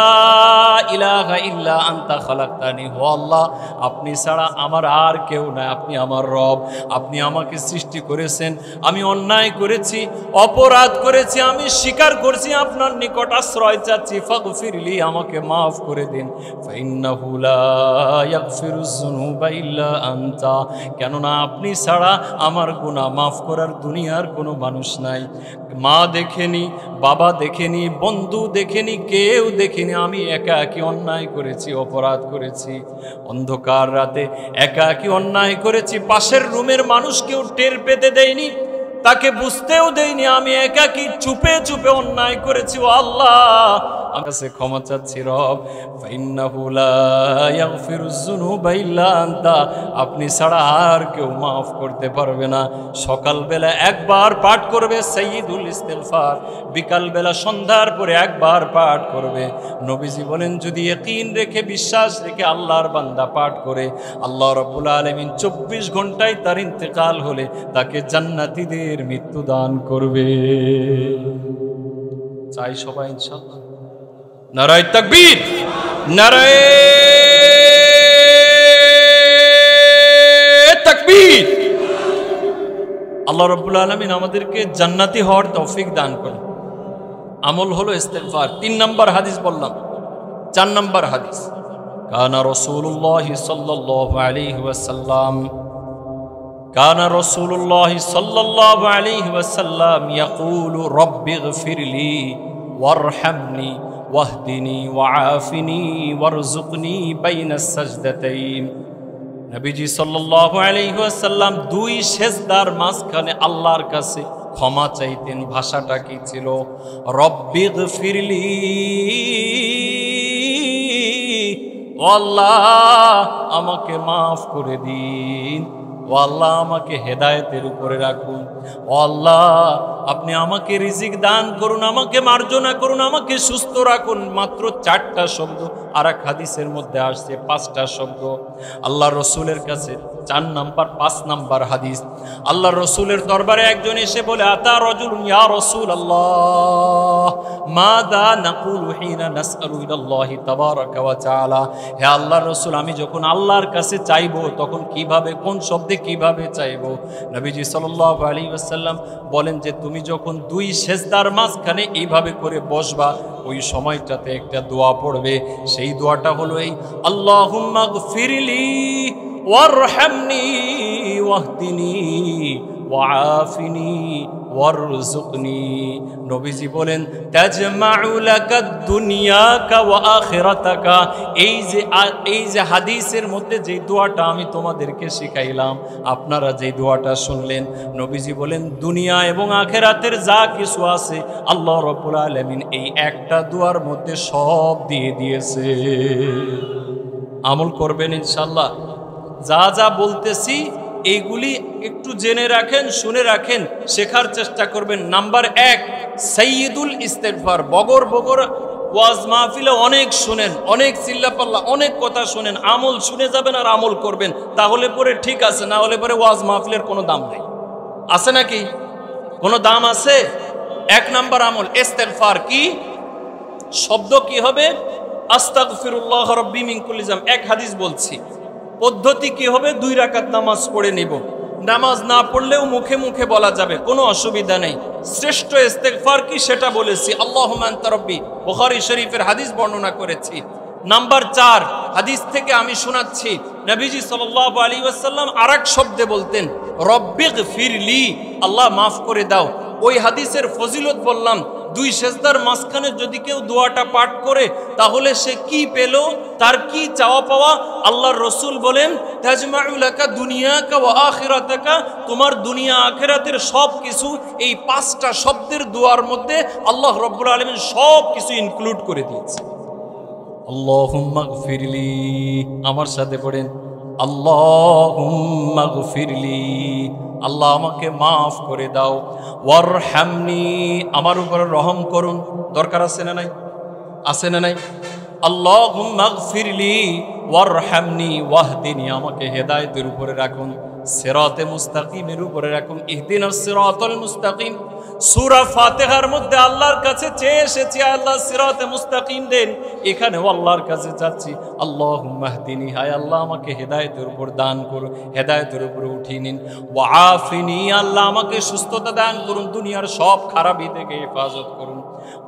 ইলাহা ইল্লা আনতা খালাকতানি, ও আল্লাহ আপনি ছাড়া আমার আর কেউ নাই, আপনি আমার রব, আপনি আমাকে সৃষ্টি করেছেন, আমি অন্যায় করেছি, অপরাধ করেছি, আমি স্বীকার করছি, আপনার নিকট আশ্রয় চাচ্ছি, ফাগফিরলি, আমাকে মাফ করে দিন, ফাইন্নাহু লা ইয়াগফিরুজ যুনুবা ইল্লা আনতা, কেননা আপনি ছাড়া আমার গুনাহ মাফ করার দুনিয়ার কোনো মানুষ নাই। মা দেখেনি, বাবা দেখেনি, বন্ধু দেখেনি, কেউ দেখেনি, আমি একা একই অন্যায় করেছি, অপরাধ করেছি, অন্ধকার রাতে একা একই অন্যায় করেছি, পাশের রুমের মানুষ কেউ টের পেতে দেয়নি, তাকে বুঝতেও দেয়নি, আমি একাকী চুপে চুপে অন্যায় করেছি। ও আল্লাহ আমার কাছে ক্ষমা চাচ্ছি রব, ফাইন্নাহু লা ইয়াগফিরুয যুনুবা ইল্লা আনতা, আপনি ছাড়া আর কেউ মাফ করতে পারবে না। সকালবেলা একবার পাঠ করবে সাইয়্যিদুল ইস্তিগফার, বিকালবেলা সন্ধ্যার পরে একবার পাঠ করবে। নবীজি বলেন যদি ইয়াকিন রেখে বিশ্বাস রেখে আল্লাহর বান্দা পাঠ করে, আল্লাহ রাব্বুল আলামিন 24 ঘন্টায় তার ইন্তেকাল হলে তাকে জান্নাতীদের মৃত্যু দান করবে। চাই সবাই ইনশাআল্লাহ। নারায়ে তাকবীর, নারায়ে তাকবীর। আল্লাহ রাব্বুল আলামিন আমাদেরকে জান্নাতি হওয়ার তৌফিক দান করুন। আমল হলো ইস্তিগফার। 3 নম্বর হাদিস বললাম। 4 নম্বর হাদিস, কানা রাসূলুল্লাহ সাল্লাল্লাহু আলাইহি ওয়াসাল্লাম কানা রাসূলুল্লাহ সাল্লাল্লাহু আলাইহি ওয়াসাল্লাম ইয়াকুলু রব্বিগফিরলি ওয়ারহামনি ওয়াহদিনি ওয়াআফিনি ওয়ারযুকনি বাইনাস সাজদাতাইন। নবীজি সাল্লাল্লাহু আলাইহি ওয়াসাল্লাম 2 সেজদার মাঝখানে আল্লাহর কাছে ক্ষমা চাইতেন। ভাষাটা কি ছিল? রব্বিগফিরলি, ও আল্লাহ আমাকে মাফ করে দিন, ও আল্লাহ আমাকে হেদায়েতের উপরে রাখুন, ও আল্লাহ আপনি আমাকে রিজিক দান করুন, আমাকে মার্জনা করুন, আমাকে সুস্থ রাখুন। মাত্র 4টা শব্দ। আর এক হাদিসের মধ্যে আসছে 5টা শব্দ। আল্লাহ রসুলের কাছে 4 নাম্বার 5 নাম্বার হাদিস, আল্লাহ রসুলের দরবারে একজন এসে বলে, আতা রাজুলুন ইয়া রাসূলুল্লাহ মাযা নাকুলু হিনা নাসআলু ইলাল্লাহি তাবারাকা ওয়া তাআলা। হে আল্লাহর রাসূল, আমি যখন আল্লাহর কাছে চাইবো তখন কিভাবে, কোন শব্দে কিভাবে চাইবো? নবীজি সাল্লাল্লাহু আলাইহি ওয়াসাল্লাম বলেন যে তুমি যখন 2 সেজদার মাঝখানে এইভাবে করে বসবা, ওই সময়টাতে একটা দোয়া পড়বে। সেই দোয়াটা হলো এই, আল্লাহুম্মা গফিরলি ওয়ারহামনি ওয়াহদিনি ওয়াআফিনি ওয়ারযুকনি। নবীজি বলেন তাজমাউ লাকাদ দুনিয়াকা ওয়া আখিরাতাকা। এই যে হাদিসের মধ্যে যে দোয়াটা আমি তোমাদেরকে শিখাইলাম, আপনারা যে দোয়াটা শুনলেন, নবীজি বলেন দুনিয়া এবং আখিরাতের যা কিছু আছে আল্লাহ রাব্বুল আলামিন এই একটা দোয়ার মধ্যে সব দিয়ে দিয়েছে। আমল করবেন ইনশাআল্লাহ। যা যা বলতেছি এইগুলি একটু জেনে রাখেন, শুনে রাখেন, শেখার চেষ্টা করবেন। নাম্বার 1, সাইয়্যিদুল ইস্তিগফার। বগর বগর ওয়াজ মাহফিলে অনেক শুনেন, অনেক চিল্লাপাল্লা, অনেক কথা শুনেন, আমল শুনে যাবেন আর আমল করবেন, তাহলে পরে ঠিক আছে, না হলে পরে ওয়াজ মাহফিলের কোনো দাম নেই। আছে নাকি? কোনো দাম আছে? 1 নাম্বার আমল ইস্তিগফার। কি শব্দ কি হবে? আস্তাগফিরুল্লাহ রাব্বি মিন কুল্লি যাম। 1 হাদিস বলছি। পদ্ধতি কি হবে? 2 রাকাত নামাজ পড়ে নিব। নামাজ না পড়লেও মুখে মুখে বলা যাবে, কোনো অসুবিধা নেই। শ্রেষ্ঠ ইস্তিগফার কি সেটা বলেছি, আল্লাহুম্মা আনতা রাব্বি, বুখারী শরীফের হাদিস বর্ণনা করেছি। নাম্বার 4 হাদিস থেকে আমি শোনাচ্ছি, নবীজি সাল্লাল্লাহু আলাইহি ওয়াসাল্লাম আরেক শব্দে বলতেন রব্বিগফিরলি, আল্লাহ মাফ করে দাও। ওই হাদিসের ফজিলত বললাম, 2 সেজদার মাঝখানে যদি কেউ দোয়াটা পাঠ করে তাহলে সে কি পেল, তার কি চাওয়া পাওয়া? আল্লাহর রাসূল বলেন তাজমাউ লাকা দুনিয়াকা ওয়া আখিরাতাকা, তোমার দুনিয়া আখিরাতের সব কিছু এই 5টা শব্দের দোয়ার মধ্যে আল্লাহ রাব্বুল আলামিন সব কিছু ইনক্লুড করে দিয়েছে। আল্লাহুম্মা গফিরলি, আমার সাথে পড়েন, আল্লাহুম্মা গফিরলি, আল্লাহ আমাকে মাফ করে দাও। ওয়ারহামনি, আমার উপরে রহম করুন। দরকার আছে না নাই? আছে না নাই? আল্লাহুম্মা গফিরলি ওয়ারহামনি ওয়াহদিনি, আমাকে হেদায়েতের উপরে রাখুন, সিরাতে মুস্তাকিমের উপরে রাখুন। ইহদিনাস সিরাতাল মুস্তাকিম। সূরা ফাতিহার মধ্যে আল্লাহর কাছে চেয়ে এসেছি, আল্লাহ সিরাতে মুস্তাকিম দেন। এখানেও আল্লাহর কাছে চাচ্ছি, আল্লাহুম্মা হদিনি, হায় আল্লাহ আমাকে হেদায়েতের উপর দান করুন, হেদায়েতের উপরে উঠিয়ে নিন। ওয়াআফিনি, আল্লাহ আমাকে সুস্থতা দান করুন, দুনিয়ার সব খারাপি থেকে হেফাজত করুন।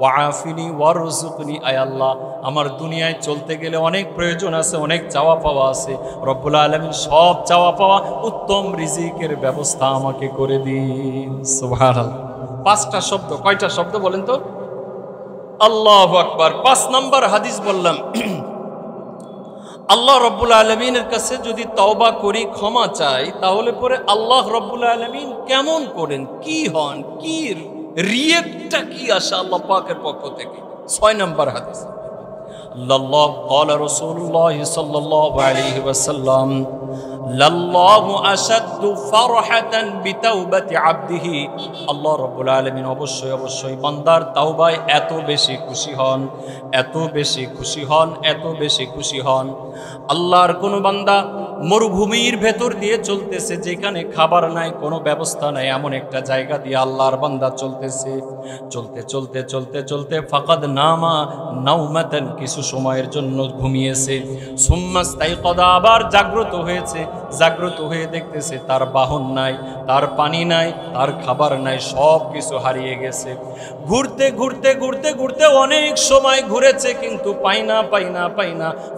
ওয়াআফিনি ওয়ারযুকনি, আয় আল্লাহ আমার দুনিয়ায় চলতে গেলে অনেক প্রয়োজন আছে, অনেক চাওয়া পাওয়া আছে, রব্বুল আলামিন সব চাওয়া পাওয়া উত্তম রিজিকের ব্যবস্থা আমাকে করে দিন। সুবহানাল্লাহ। 5টা শব্দ। কয়টা শব্দ বলেন তো? আল্লাহু আকবার। 5 নাম্বার হাদিস বললাম, আল্লাহ রব্বুল আলামিনের কাছে যদি তওবা করি, ক্ষমা চাই, তাহলে পরে আল্লাহ রব্বুল আলামিন কেমন করেন, কি হন, কি রিয়েক্টটা কি আসে আল্লাহ পাকের পক্ষ থেকে, 6 নম্বর হাদিস, লাল্লাহু ক্বালা রাসূলুল্লাহ সাল্লাল্লাহু আলাইহি ওয়াসাল্লাম লাল্লাহু আশাদ্দু ফারহাতান বিতাওবাতি আবদিহি, আল্লাহ রাব্বুল আলামিন অবশ্যই বান্দার তাওবায় এত বেশি খুশি হন, এত বেশি খুশি হন, এত বেশি খুশি হন। আল্লাহর কোন বান্দা মরুভূমির ভেতর দিয়ে চলতেছে, যেখানে খাবার নাই, কোনো ব্যবস্থা নাই, এমন একটা জায়গা দিয়ে আল্লাহর বান্দা চলতেছে, চলতে চলতে চলতে চলতে ফাকাদ নামা নাওমাতান, কিছু সময়ের জন্য ঘুমিয়েছে, সুম্মাস্তাইকাদা, আবার জাগ্রত হয়েছে, জাগ্রত হয়ে দেখতেছে তার বাহন নাই, তার পানি নাই, তার খাবার নাই, সব কিছু হারিয়ে গেছে। ঘুরতে ঘুরতে ঘুরতে ঘুরতে অনেক সময় ঘুরেছে, কিন্তু পাই না।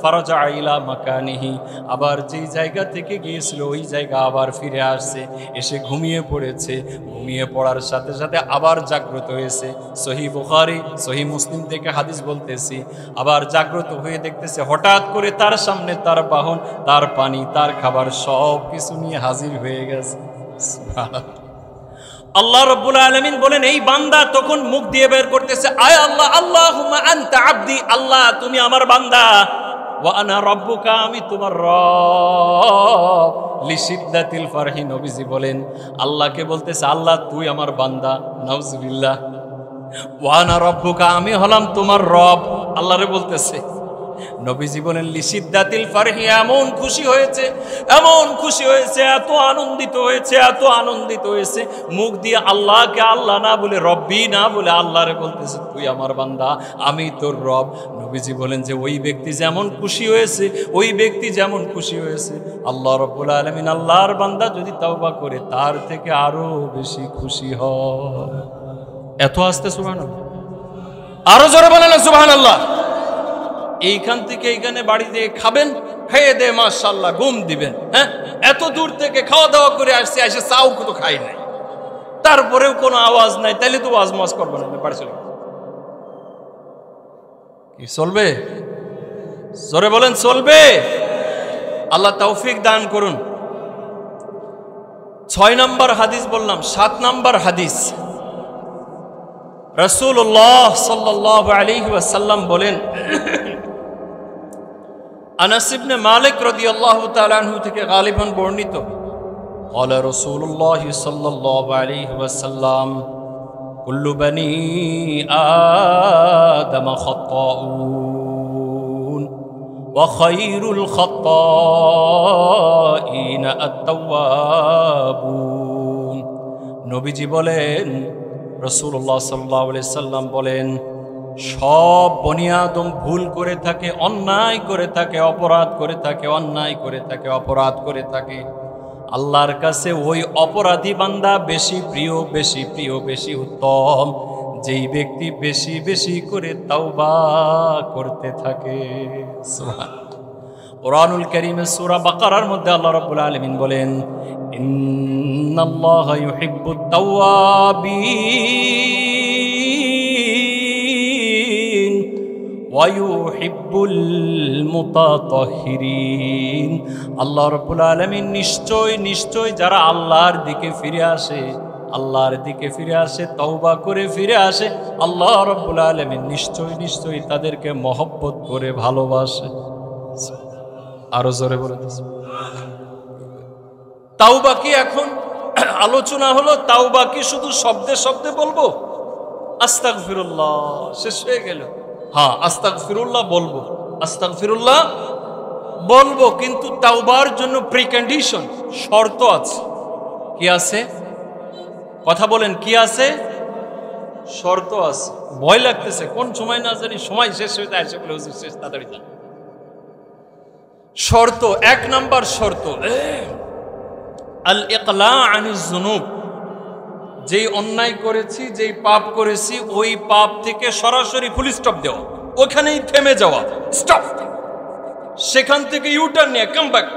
ফারাজা ইলা মাকানিহি, আবার যেই জায়গা থেকে গিয়েছিল ওই জায়গা আবার ফিরে আসছে, এসে ঘুমিয়ে পড়েছে, ঘুমিয়ে পড়ার সাথে সাথে আবার জাগ্রত হয়েছে। সহিহ বুখারী সহিহ মুসলিম থেকে হাদিস বলতেছি, আবার জাগ্রত হয়ে দেখতেছে হঠাৎ করে তার সামনে তার বাহন, তার পানি, তার খাবার সব কিছু নিয়ে হাজির হয়ে গেছে। আল্লাহ রাব্বুল আলামিন বলেন, এই বান্দা তখন মুখ দিয়ে বের করতেছে, আয় আল্লাহ, আল্লাহুম্মা আনতা আবদি, আল্লাহ তুমি আমার বান্দা, ওয়া আনা রাব্বুকা, আমি তোমার রব। লিশিদ্দাতিল ফারহি, নবীজি বলেন আল্লাহকে বলতেছে, আল্লাহ তুই আমার বান্দা, নাউজুবিল্লাহ, ওয়া আনা রাব্বুকা, আমি হলাম তোমার রব, আল্লাহরে বলতেছে। নবীজি বলেন লিশিদ্দাতিল ফারহি, এমন খুশি হয়েছে, এমন খুশি হয়েছে, এত আনন্দিত হয়েছে, এত আনন্দিত হয়েছে, মুখ দিয়ে আল্লাহকে আল্লাহ না বলে, রব্বি না বলে আল্লাহরে বলতেছে, তুই আমার বান্দা, আমি তোর রব। নবীজি বলেন যে ওই ব্যক্তি যেমন খুশি হয়েছে, ওই ব্যক্তি যেমন খুশি হয়েছে, আল্লাহ রাব্বুল আলামিন আল্লাহর বান্দা যদি তওবা করে তার থেকে আরো বেশি খুশি হয়। এত আস্তে সুবহানাল্লাহ, আরো জোরে বলেন সুবহানাল্লাহ। এইখান থেকে এইখানে বাড়ি দিয়ে খাবেন, খেয়ে দে মাশাআল্লাহ ঘুম দিবেন, হ্যাঁ, এত দূর থেকে খাওয়া দাওয়া করে আসছে, এসে চাও তো খাই নাই, তারপরেও কোনো আওয়াজ নাই, তাইলে তো ওয়াজ মাজ করবো না, বাড়ি চলে কি চলবে? জোরে বলেন চলবে? আল্লাহ তৌফিক দান করুন। 6 নম্বর হাদিস বললাম, 7 নম্বর হাদিস, রাসূলুল্লাহ সাল্লাল্লাহু আলাইহি ওয়াসাল্লাম বলেন, আনাস ইবনে মালিক রাদিয়াল্লাহু তাআলা আনহু থেকে গালিবান বর্ণিত, ক্বালা রাসূলুল্লাহ সাল্লাল্লাহু আলাইহি ওয়াসাল্লাম কুল্লু বানি আদম খাত্তাউন ওয়া খায়রুল খাত্তাইনা আত-তাওয়াবুন। নবীজি বলেন, রাসূলুল্লাহ সাল্লাল্লাহু আলাইহি সাল্লাম বলেন, সব বনি আদম ভুল করে থাকে, অন্যায় করে থাকে, অপরাধ করে থাকে, অন্যায় করে থাকে, অপরাধ করে থাকে। আল্লাহর কাছে ওই অপরাধী বান্দা বেশি প্রিয়, বেশি প্রিয়, বেশি উত্তম, যেই ব্যক্তি বেশি বেশি করে তাওবা করতে থাকে। কুরআনুল কারীমের সূরা বাকারার মধ্যে আল্লাহ রাব্বুল আলামিন বলেন, ইন্নাল্লাহা ইউহিব্বুত তাওয়াবিন ওয়া ইউহিব্বুল মুতাতাহহিরিন। আল্লাহ রাব্বুল আলামিন নিশ্চয় যারা আল্লাহর দিকে ফিরে আসে, আল্লাহর দিকে ফিরে আসে, তওবা করে ফিরে আসে, আল্লাহ রাব্বুল আলামিন নিশ্চয় তাদেরকে মহব্বত করে ভালোবাসে। আরো জোরে বলে দিস। তাওবা কি এখন আলোচনা হলো, তাওবা কি শুধু শব্দে শব্দে বলবো আস্তাগফিরুল্লাহ, শেষ হয়ে গেল? হ্যাঁ, আস্তাগফিরুল্লাহ বলবো, আস্তাগফিরুল্লাহ বলবো, কিন্তু তাওবার জন্য প্রিকন্ডিশন, শর্ত আছে। কি আছে? কথা বলেন, কি আছে? শর্ত আছে। ভয় লাগতেছে, কোন সময় না জানি সময় শেষ হয়ে যায়, সেগুলো শেষ তাড়াতাড়ি যান। শর্ত, 1 নম্বর শর্ত, আল ইকলা আনিজ যুনুব, যেই অন্যায় করেছি, যেই পাপ করেছি, ওই পাপ থেকে সরাসরি ফুল স্টপ দেওয়া, ওখানেই থেমে যাওয়া, স্টপ, সেখান থেকে ইউটার্ন নিয়ে কাম ব্যাক,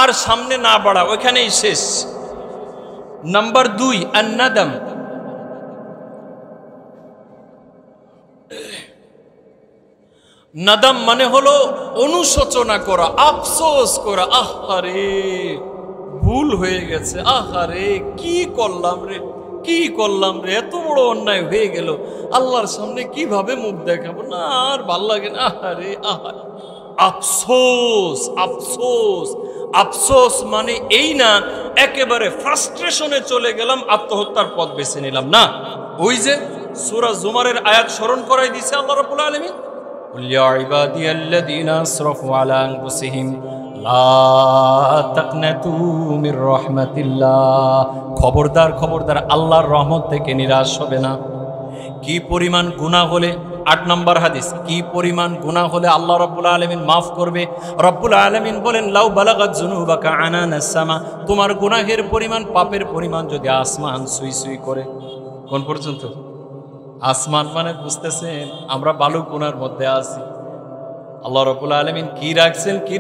আর সামনে না বাড়া, ওখানেই শেষ। নাম্বার 2 আন-নাদাম, নাদাম মানে হলো অনুশোচনা করা, আফসোস করা, আহারে ভুল হয়ে গেছে, আহারে কি করলাম রে, কি করলাম রে, এত বড় অন্যায় হয়ে গেল, আল্লাহর সামনে কিভাবে মুখ দেখাবো, না আর ভাল লাগে না, আরে আহা, আফসোস আফসোস আফসোস মানে এই না একেবারে ফ্রাস্ট্রেশনে চলে গেলাম, আত্মহত্যার পথ বেছে নিলাম না। ওই যে সূরা জুমারের আয়াত স্মরণ করাই দিয়েছে আল্লাহ রাব্বুল আলামিন, কুল ইয়া ইবাদিয়াল্লাযীনা আসরাফু আলা আনফুসিহিম লা তাকনাতু মির রাহমাতিল্লাহ, খবরদার খবরদার আল্লাহর রহমত থেকে নিরাশ হবে না। কি পরিমাণ গুনাহ হলে, ৮ নম্বর হাদিস, কি পরিমাণ গুনাহ হলে আল্লাহ রাব্বুল আলামিন মাফ করবে? রাব্বুল আলামিন বলেন, লাউ বালাগাত যুনুবাকা আনানাস সামা, তোমার গুনাহের পরিমাণ, পাপের পরিমাণ যদি আসমান সুই সুই করে। কোন পর্যন্ত? আসমান মানে বুঝতেছেন, আমরা বালু কোনার মধ্যে আছি। আল্লাহ রাব্বুল আলামিন কি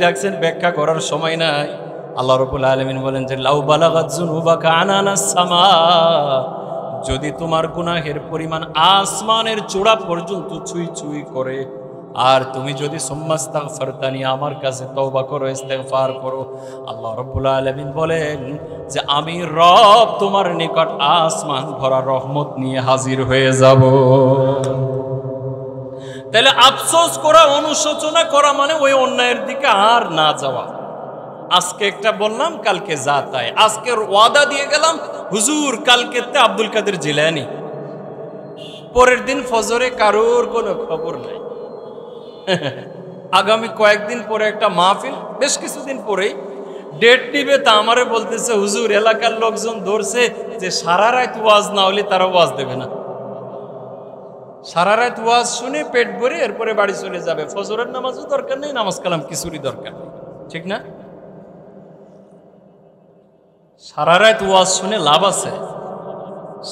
রাখছেন ব্যাখ্যা করার সময় নাই। আল্লাহ রাব্বুল আলামিন বলেন যে লাউ বালাগাত যুনুবাকা আনানাস সামা, যদি তোমার গুনাহের পরিমাণ আসমানের চূড়া পর্যন্ত ছুঁই ছুঁই করে, আর তুমি যদি সুম্মাস্তাগফারতানি, আমার কাছে তওবা করো, ইস্তেগফার করো, আল্লাহ রাব্বুল আলামিন বলেন যে আমি রব তোমার নিকট আসমান ভরা রহমত নিয়ে হাজির হয়ে যাব। তাহলে আফসোস করা, অনুশোচনা করা মানে ওই অন্যায়ের দিকে আর না যাওয়া। আজকে একটা বললাম, কালকে যা তাই। আজকের ওয়াদা দিয়ে গেলাম হুজুর কালকেতে আব্দুল কাদের জিলানী, পরের দিন ফজরে কারোর কোনো খবর নাই। আগামী কয়েকদিন পরে একটা মাহফিল, বেশ কিছুদিন পরেই ডেট নিবে, তা আমারে বলতেছে হুজুর এলাকার লোকজন ধরছে যে সারা রাত ওয়াজ না হলে তারা ওয়াজ দেবে না। সারা রাত ওয়াজ শুনে পেট ভরে এরপরে বাড়ি চলে যাবে, ফজরের নামাজও দরকার নেই, নামাজ কালাম কিছুরই দরকার নেই, ঠিক না? সারা রাত ওয়াজ শুনে লাভ আছে?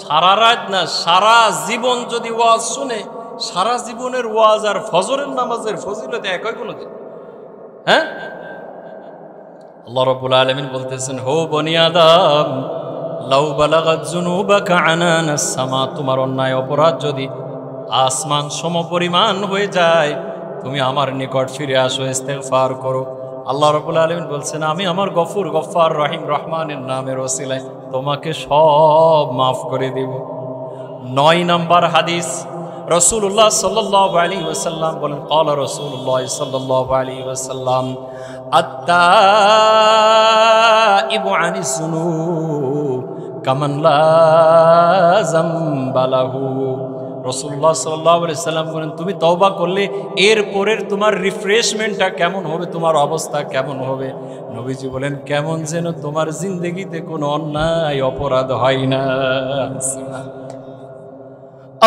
সারা রাত না, সারা জীবন যদি ওয়াজ শুনে, সারা জীবনের ওয়াজ আর ফজরের নামাজের ফজিলত একই কোনোদিন? হ্যাঁ, আল্লাহ রাব্বুল আলামিন বলতেছেন, হো বনি আদম লাউ বালাগাত যুনুবাকা আনানাস সামা, তোমার অন্যায় অপরাধ যদি আসমান সমপরিমাণ হয়ে যায়, তুমি আমার নিকট ফিরে আসো, ইস্তেগফার করো। আল্লাহ রাব্বুল আলামিন বলছেন আমি আমার গফুর গফফার রহিম রহমানের নামের ওসিলায় তোমাকে সব মাফ করে দিব। ৯ নম্বর হাদিস, রাসূলুল্লাহ সাল্লাল্লাহু আলাইহি ওয়াসাল্লাম বলেন, ক্বালা রাসূলুল্লাহ সাল্লাল্লাহু আলাইহি ওয়াসাল্লাম আত-তাইবু আনিস যুনুব কামান লা যামবা লাহু। রাসূলুল্লাহ সাল্লাল্লাহু আলাইহি ওয়াসাল্লাম বলেন, তুমি তওবা করলে এর পরের তোমার রিফ্রেশমেন্টটা কেমন হবে, তোমার অবস্থা কেমন হবে? নবীজি বলেন, কেমন যেন তোমার জিন্দেগিতে কোনো অন্যায় অপরাধ হয় না।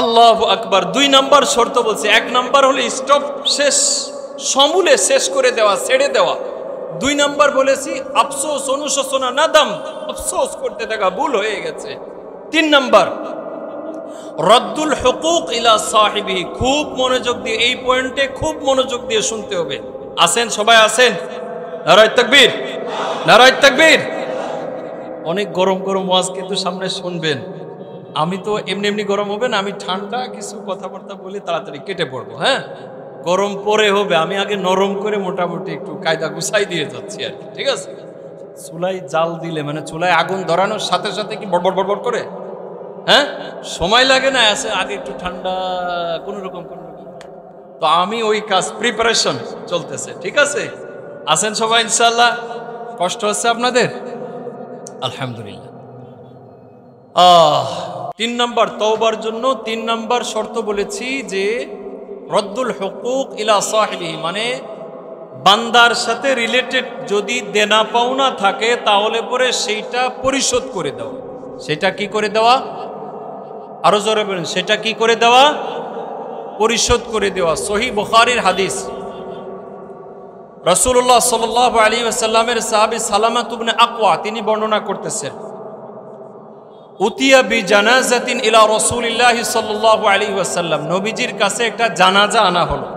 আল্লাহু আকবার। ২ নম্বর শর্ত বলছে, ১ নম্বর হলো স্টপ, শেষ, সমূলে শেষ করে দেওয়া, ছেড়ে দেওয়া। ২ নম্বর বলেছি আফসোস, অনুশোচনা, নাদাম, আফসোস করতে থাকা, ভুল হয়ে গেছে। ৩ নম্বর রদ্দুল হুকুক ইলা সাহিবিহি, খুব মনোযোগ দিয়ে এই পয়েন্টে খুব মনোযোগ দিয়ে শুনতে হবে। আছেন সবাই? আছেন? নারায়ে তাকবীর, নারায়ে তাকবীর। অনেক গরম গরম ওয়াজ কিন্তু সামনে শুনবেন। আমি তো এমনি এমনি গরম হবে না, আমি ঠান্ডা কিছু কথাবার্তা বলে তাড়াতাড়ি কেটে পড়বো। হ্যাঁ, গরম পরে হবে, আমি আগে নরম করে মোটামুটি একটু কায়দা গুছাই দিয়ে যাচ্ছি আর কি, ঠিক আছে? চুলায় জাল দিলে মানে চুলায় আগুন ধরানোর সাথে সাথে কি বড়বড় বড়বড় করে? হ্যাঁ, সময় লাগে না, আছে আগে একটু ঠান্ডা কোন রকম। তো আমি ওই কাজ, প্রিপারেশন চলতেছে, ঠিক আছে? আছেন সবাই ইনশাআল্লাহ? কষ্ট হচ্ছে আপনাদের? আলহামদুলিল্লাহ। ৩ নম্বর তওবার জন্য ৩ নম্বর শর্ত বলেছি যে রদ্দুল হুকুক ইলা সাহিবিহি, মানে বান্দার সাথে রিলেটেড যদি দেনা পাওনা থাকে তাহলে পরে সেইটা পরিশোধ করে দেওয়া। সেটা কি করে দেওয়া? আরো জোরে বলেন, সেটা কি করে দেওয়া? পরিশোধ করে দেওয়া। সহিহ বুখারীর হাদিস, রাসূলুল্লাহ সাল্লাল্লাহু আলাইহি ওয়াসাল্লামের সাহাবী সালামা ইবনে আকওয়া তিনি বর্ণনা করতেছেন, উতিয়া বি জানাজাতিন ইলা রাসূলিল্লাহি সাল্লাল্লাহু আলাইহি ওয়াসাল্লাম, নবীজির কাছে একটা জানাজা আনা হলো।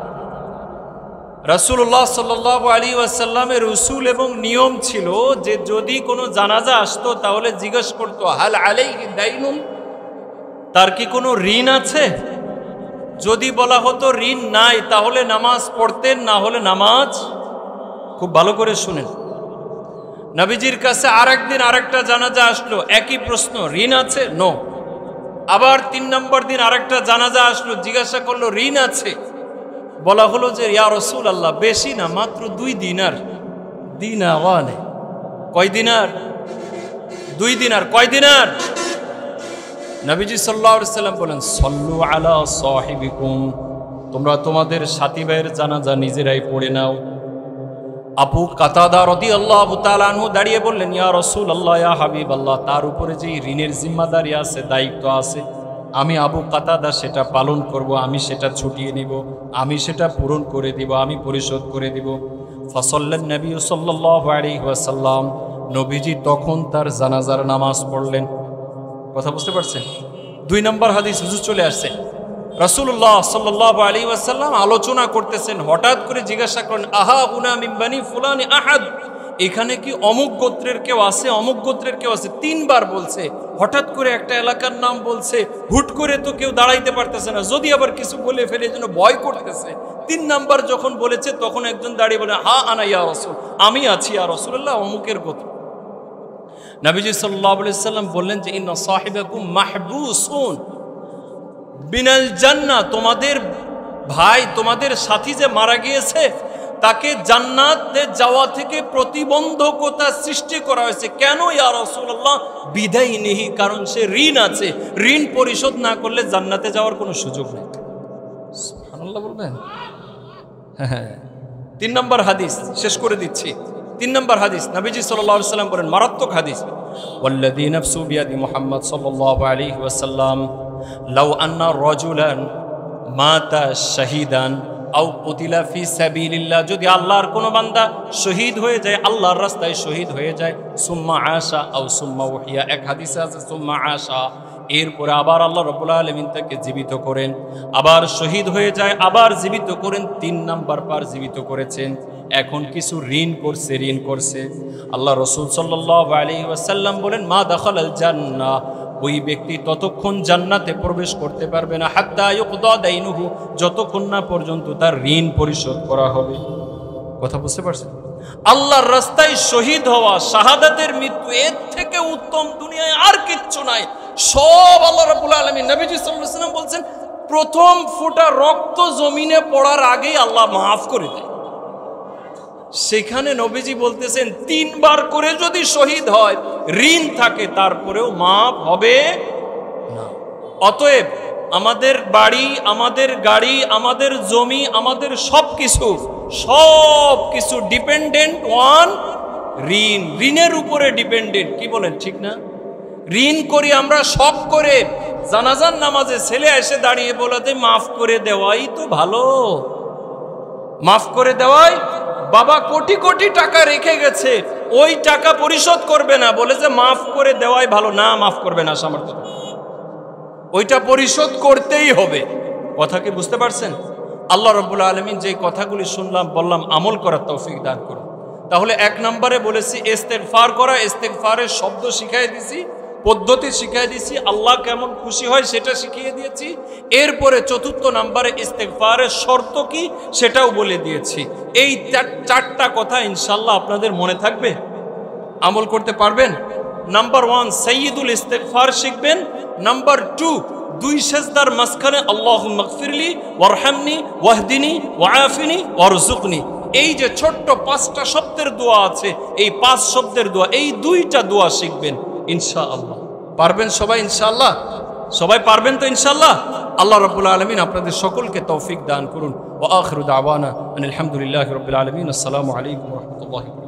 রাসূলুল্লাহ সাল্লাল্লাহু আলাইহি ওয়াসাল্লামের উসুল এবং নিয়ম ছিল যে যদি কোনো জানাজা আসতো তাহলে জিজ্ঞেস করতো হাল আলাইহি দাইনুন, তার কি কোনো ঋণ আছে? যদি বলা হতো ঋণ নাই তাহলে নামাজ পড়তেন, না হলে নামাজ। খুব ভালো করে শুনেন, নবীজির কাছে আরেকদিন আরেকটা জানাজা আসলো, একই প্রশ্ন, ঋণ আছে? নো। আবার 3 নম্বর দিন আরেকটা জানাজা আসলো, জিজ্ঞাসা করলো ঋণ আছে? বলা হলো যে ইয়া রাসূলুল্লাহ বেশি না, মাত্র 2 দিনার। দিনাওয়ানে, কয় দিনার? 2 দিনার। কয় দিনার? নবীজি সাল্লাল্লাহু আলাইহি ওয়াসাল্লাম বলেন সল্লু আলা সাহিবিকুম, তোমরা তোমাদের সাথী ভাইয়ের জানাজা নিজেরাই পড়ে নাও। আবু কাতাদা রাদিয়াল্লাহু তাআলা আনহু দাঁড়িয়ে বললেন ইয়া রাসূলুল্লাহ, ইয়া হাবিবাল্লাহ, তার উপরে যে ঋণের জিম্মাদারি আছে, দায়িত্ব আছে, আমি আবু কাতাদা সেটা পালন করব, আমি সেটা ছুটিয়ে নিব, আমি সেটা পূরণ করে দিব, আমি পরিশোধ করে দিব। ফাসাল্লান নবী সাল্লাল্লাহু আলাইহি ওয়াসাল্লাম, নবীজি তখন তার জানাজার নামাজ পড়লেন। কথা বুঝতে পারছেন? 2 নম্বর হাদিস হুজুর চলে আসছে। রাসূলুল্লাহ সাল্লাল্লাহু আলাইহি ওয়াসাল্লাম আলোচনা করতেছেন, হঠাৎ করে জিজ্ঞাসা করেন আহা উনা মিন বানি ফুলানি আহাদ, এখানে কি অমুক গোত্রের কেউ আছে? অমুক গোত্রের কেউ আছে? 3 বার বলছে। হঠাৎ করে একটা এলাকার নাম বলছে, হুট করে তো কেউ দাঁড়াইতে পারতেছে না, যদি আবার কিছু বলে ফেলে জন্য ভয় করতেছে। 3 নাম্বার যখন বলেছে তখন একজন দাঁড়িয়ে বলে হা আনা ইয়া রাসূল, আমি আছি ইয়া রাসূলুল্লাহ, অমুকের গোত্র। নবীজি সাল্লাল্লাহু আলাইহি ওয়াসাল্লাম বললেন যে ইন্না সাহিবাকুম মাহবুসুন বিনাল জান্নাহ, তোমাদের ভাই, তোমাদের সাথী যে মারা গিয়েছে তাকে জান্নাতে যাওয়া থেকে প্রতিবন্ধকতা সৃষ্টি করা হয়েছে। কেন ইয়া রাসূলুল্লাহ? বিদাইনিহি, কারণ সে ঋণ আছে, ঋণ পরিশোধ না করলে জান্নাতে যাওয়ার কোনো সুযোগ নেই। সুবহানাল্লাহ বলবেন? হ্যাঁ। 3 নম্বর হাদিস শেষ করে দিচ্ছি। 3 নম্বর হাদিস নবীজি সাল্লাল্লাহু আলাইহি ওয়াসাল্লাম বলেন, মারাত্মক হাদিস, ওয়াল্লাযী নাফসু বিয়াদি মুহাম্মদ সাল্লাল্লাহু আলাইহি ওয়াসাল্লাম লাউ আন্না রাজুলান মাতা শাহীদান আও কুতিলা ফি সাবিলিল্লাহ, যদি আল্লাহর কোনো বান্দা শহীদ হয়ে যায়, আল্লাহর রাস্তায় শহীদ হয়ে যায়, সুম্মা আশা আও সুম্মা উহিয়া, এক হাদিসে আছে সুম্মা আশা, এরপরে আবার আল্লাহ রাব্বুল আলামিন তাকে জীবিত করেন, আবার শহীদ হয়ে যায়, আবার জীবিত করেন, 3 নাম্বার পার জীবিত করেছেন। এখন কিছু ঋণ করছে। আল্লাহ রাসূল সাল্লাল্লাহু আলাইহি ওয়াসাল্লাম বলেন মা দাখালাল জান্নাহ, ওই ব্যক্তি ততক্ষণ জান্নাতে প্রবেশ করতে পারবে না হাত্তা ইউকদা দাইনুহু, যতক্ষণ না পর্যন্ত তার ঋণ পরিশোধ করা হবে। কথা বুঝতে পারছেন? আল্লাহর রাস্তায় শহীদ হওয়া, শাহাদাতের মৃত্যু, এর থেকে উত্তম দুনিয়ায় আর কিচ্ছু নাই। সব আল্লাহ রাব্বুল আলামিন, নবীজি সাল্লাল্লাহু আলাইহি ওয়াসাল্লাম বলছেন প্রথম ফোঁটা রক্ত জমিনে পড়ার আগেই আল্লাহ মাফ করে দেয়। সেখানে নবীজি বলতেছেন 3 বার করে যদি শহীদ হয়, ঋণ থাকে, তারপরেও মাফ হবে না। অতএব আমাদের বাড়ি, আমাদের গাড়ি, আমাদের জমি, আমাদের সবকিছু ডিপেন্ডেন্ট অন ঋণ, ঋণের উপরে ডিপেন্ডেন্ট। কি বলেন, ঠিক না? ঋণ করি আমরা শখ করে, জানাজার নামাজে ছেলে এসে দাঁড়িয়ে বলাতে মাফ করে দেওয়াই তো ভালো, মাফ করে দেওয়াই। বাবা কোটি কোটি টাকা রেখে গেছে, ওই টাকা পরিশোধ করবে না, বলে যে মাফ করে দেওয়াই ভালো। না, মাফ করবে না, সামর্থ্য, ওইটা পরিশোধ করতেই হবে। কথা কি বুঝতে পারছেন? আল্লাহ রাব্বুল আলামিন যে কথাগুলি শুনলাম বললাম, আমল করার তৌফিক দান করুন। তাহলে 1 নম্বরে বলেছি ইস্তেগফার করা, ইস্তেগফারের শব্দ শিখিয়ে দিছি, পদ্ধতি শিখিয়ে দিছি, আল্লাহ কেমন খুশি হয় সেটা শিখিয়ে দিয়েছি। এরপরে 4 নম্বরে ইস্তেগফারের শর্ত কি সেটাও বলে দিয়েছি। এই 4টা কথা ইনশাআল্লাহ আপনাদের মনে থাকবে, আমল করতে পারবেন। নাম্বার 1 সাইয়্যিদুল ইস্তেগফার শিখবেন। নাম্বার 2 2 সেজদার মাঝখানে আল্লাহুম্মা গফিরলি ওয়ারহামনি ওয়াহদিনি ওয়াআফিনি ওয়ারযুকনি, এই যে ছোট্ট 5টা শব্দের দোয়া আছে, এই 5 শব্দের দোয়া, এই 2টা দোয়া শিখবেন ইনশাআল্লাহ। পারবেন সবাই ইনশাআল্লাহ? সবাই পারবেন তো ইনশাআল্লাহ? আল্লাহ রাব্বুল আলামিন আপনাদের সকলকে তৌফিক দান করুন। ওয়া আখিরু দাওয়ানা আনিল হামদুলিল্লাহি রাব্বিল আলামিন। আসসালামু আলাইকুম ওয়া রাহমাতুল্লাহি ওয়া বারাকাতুহু।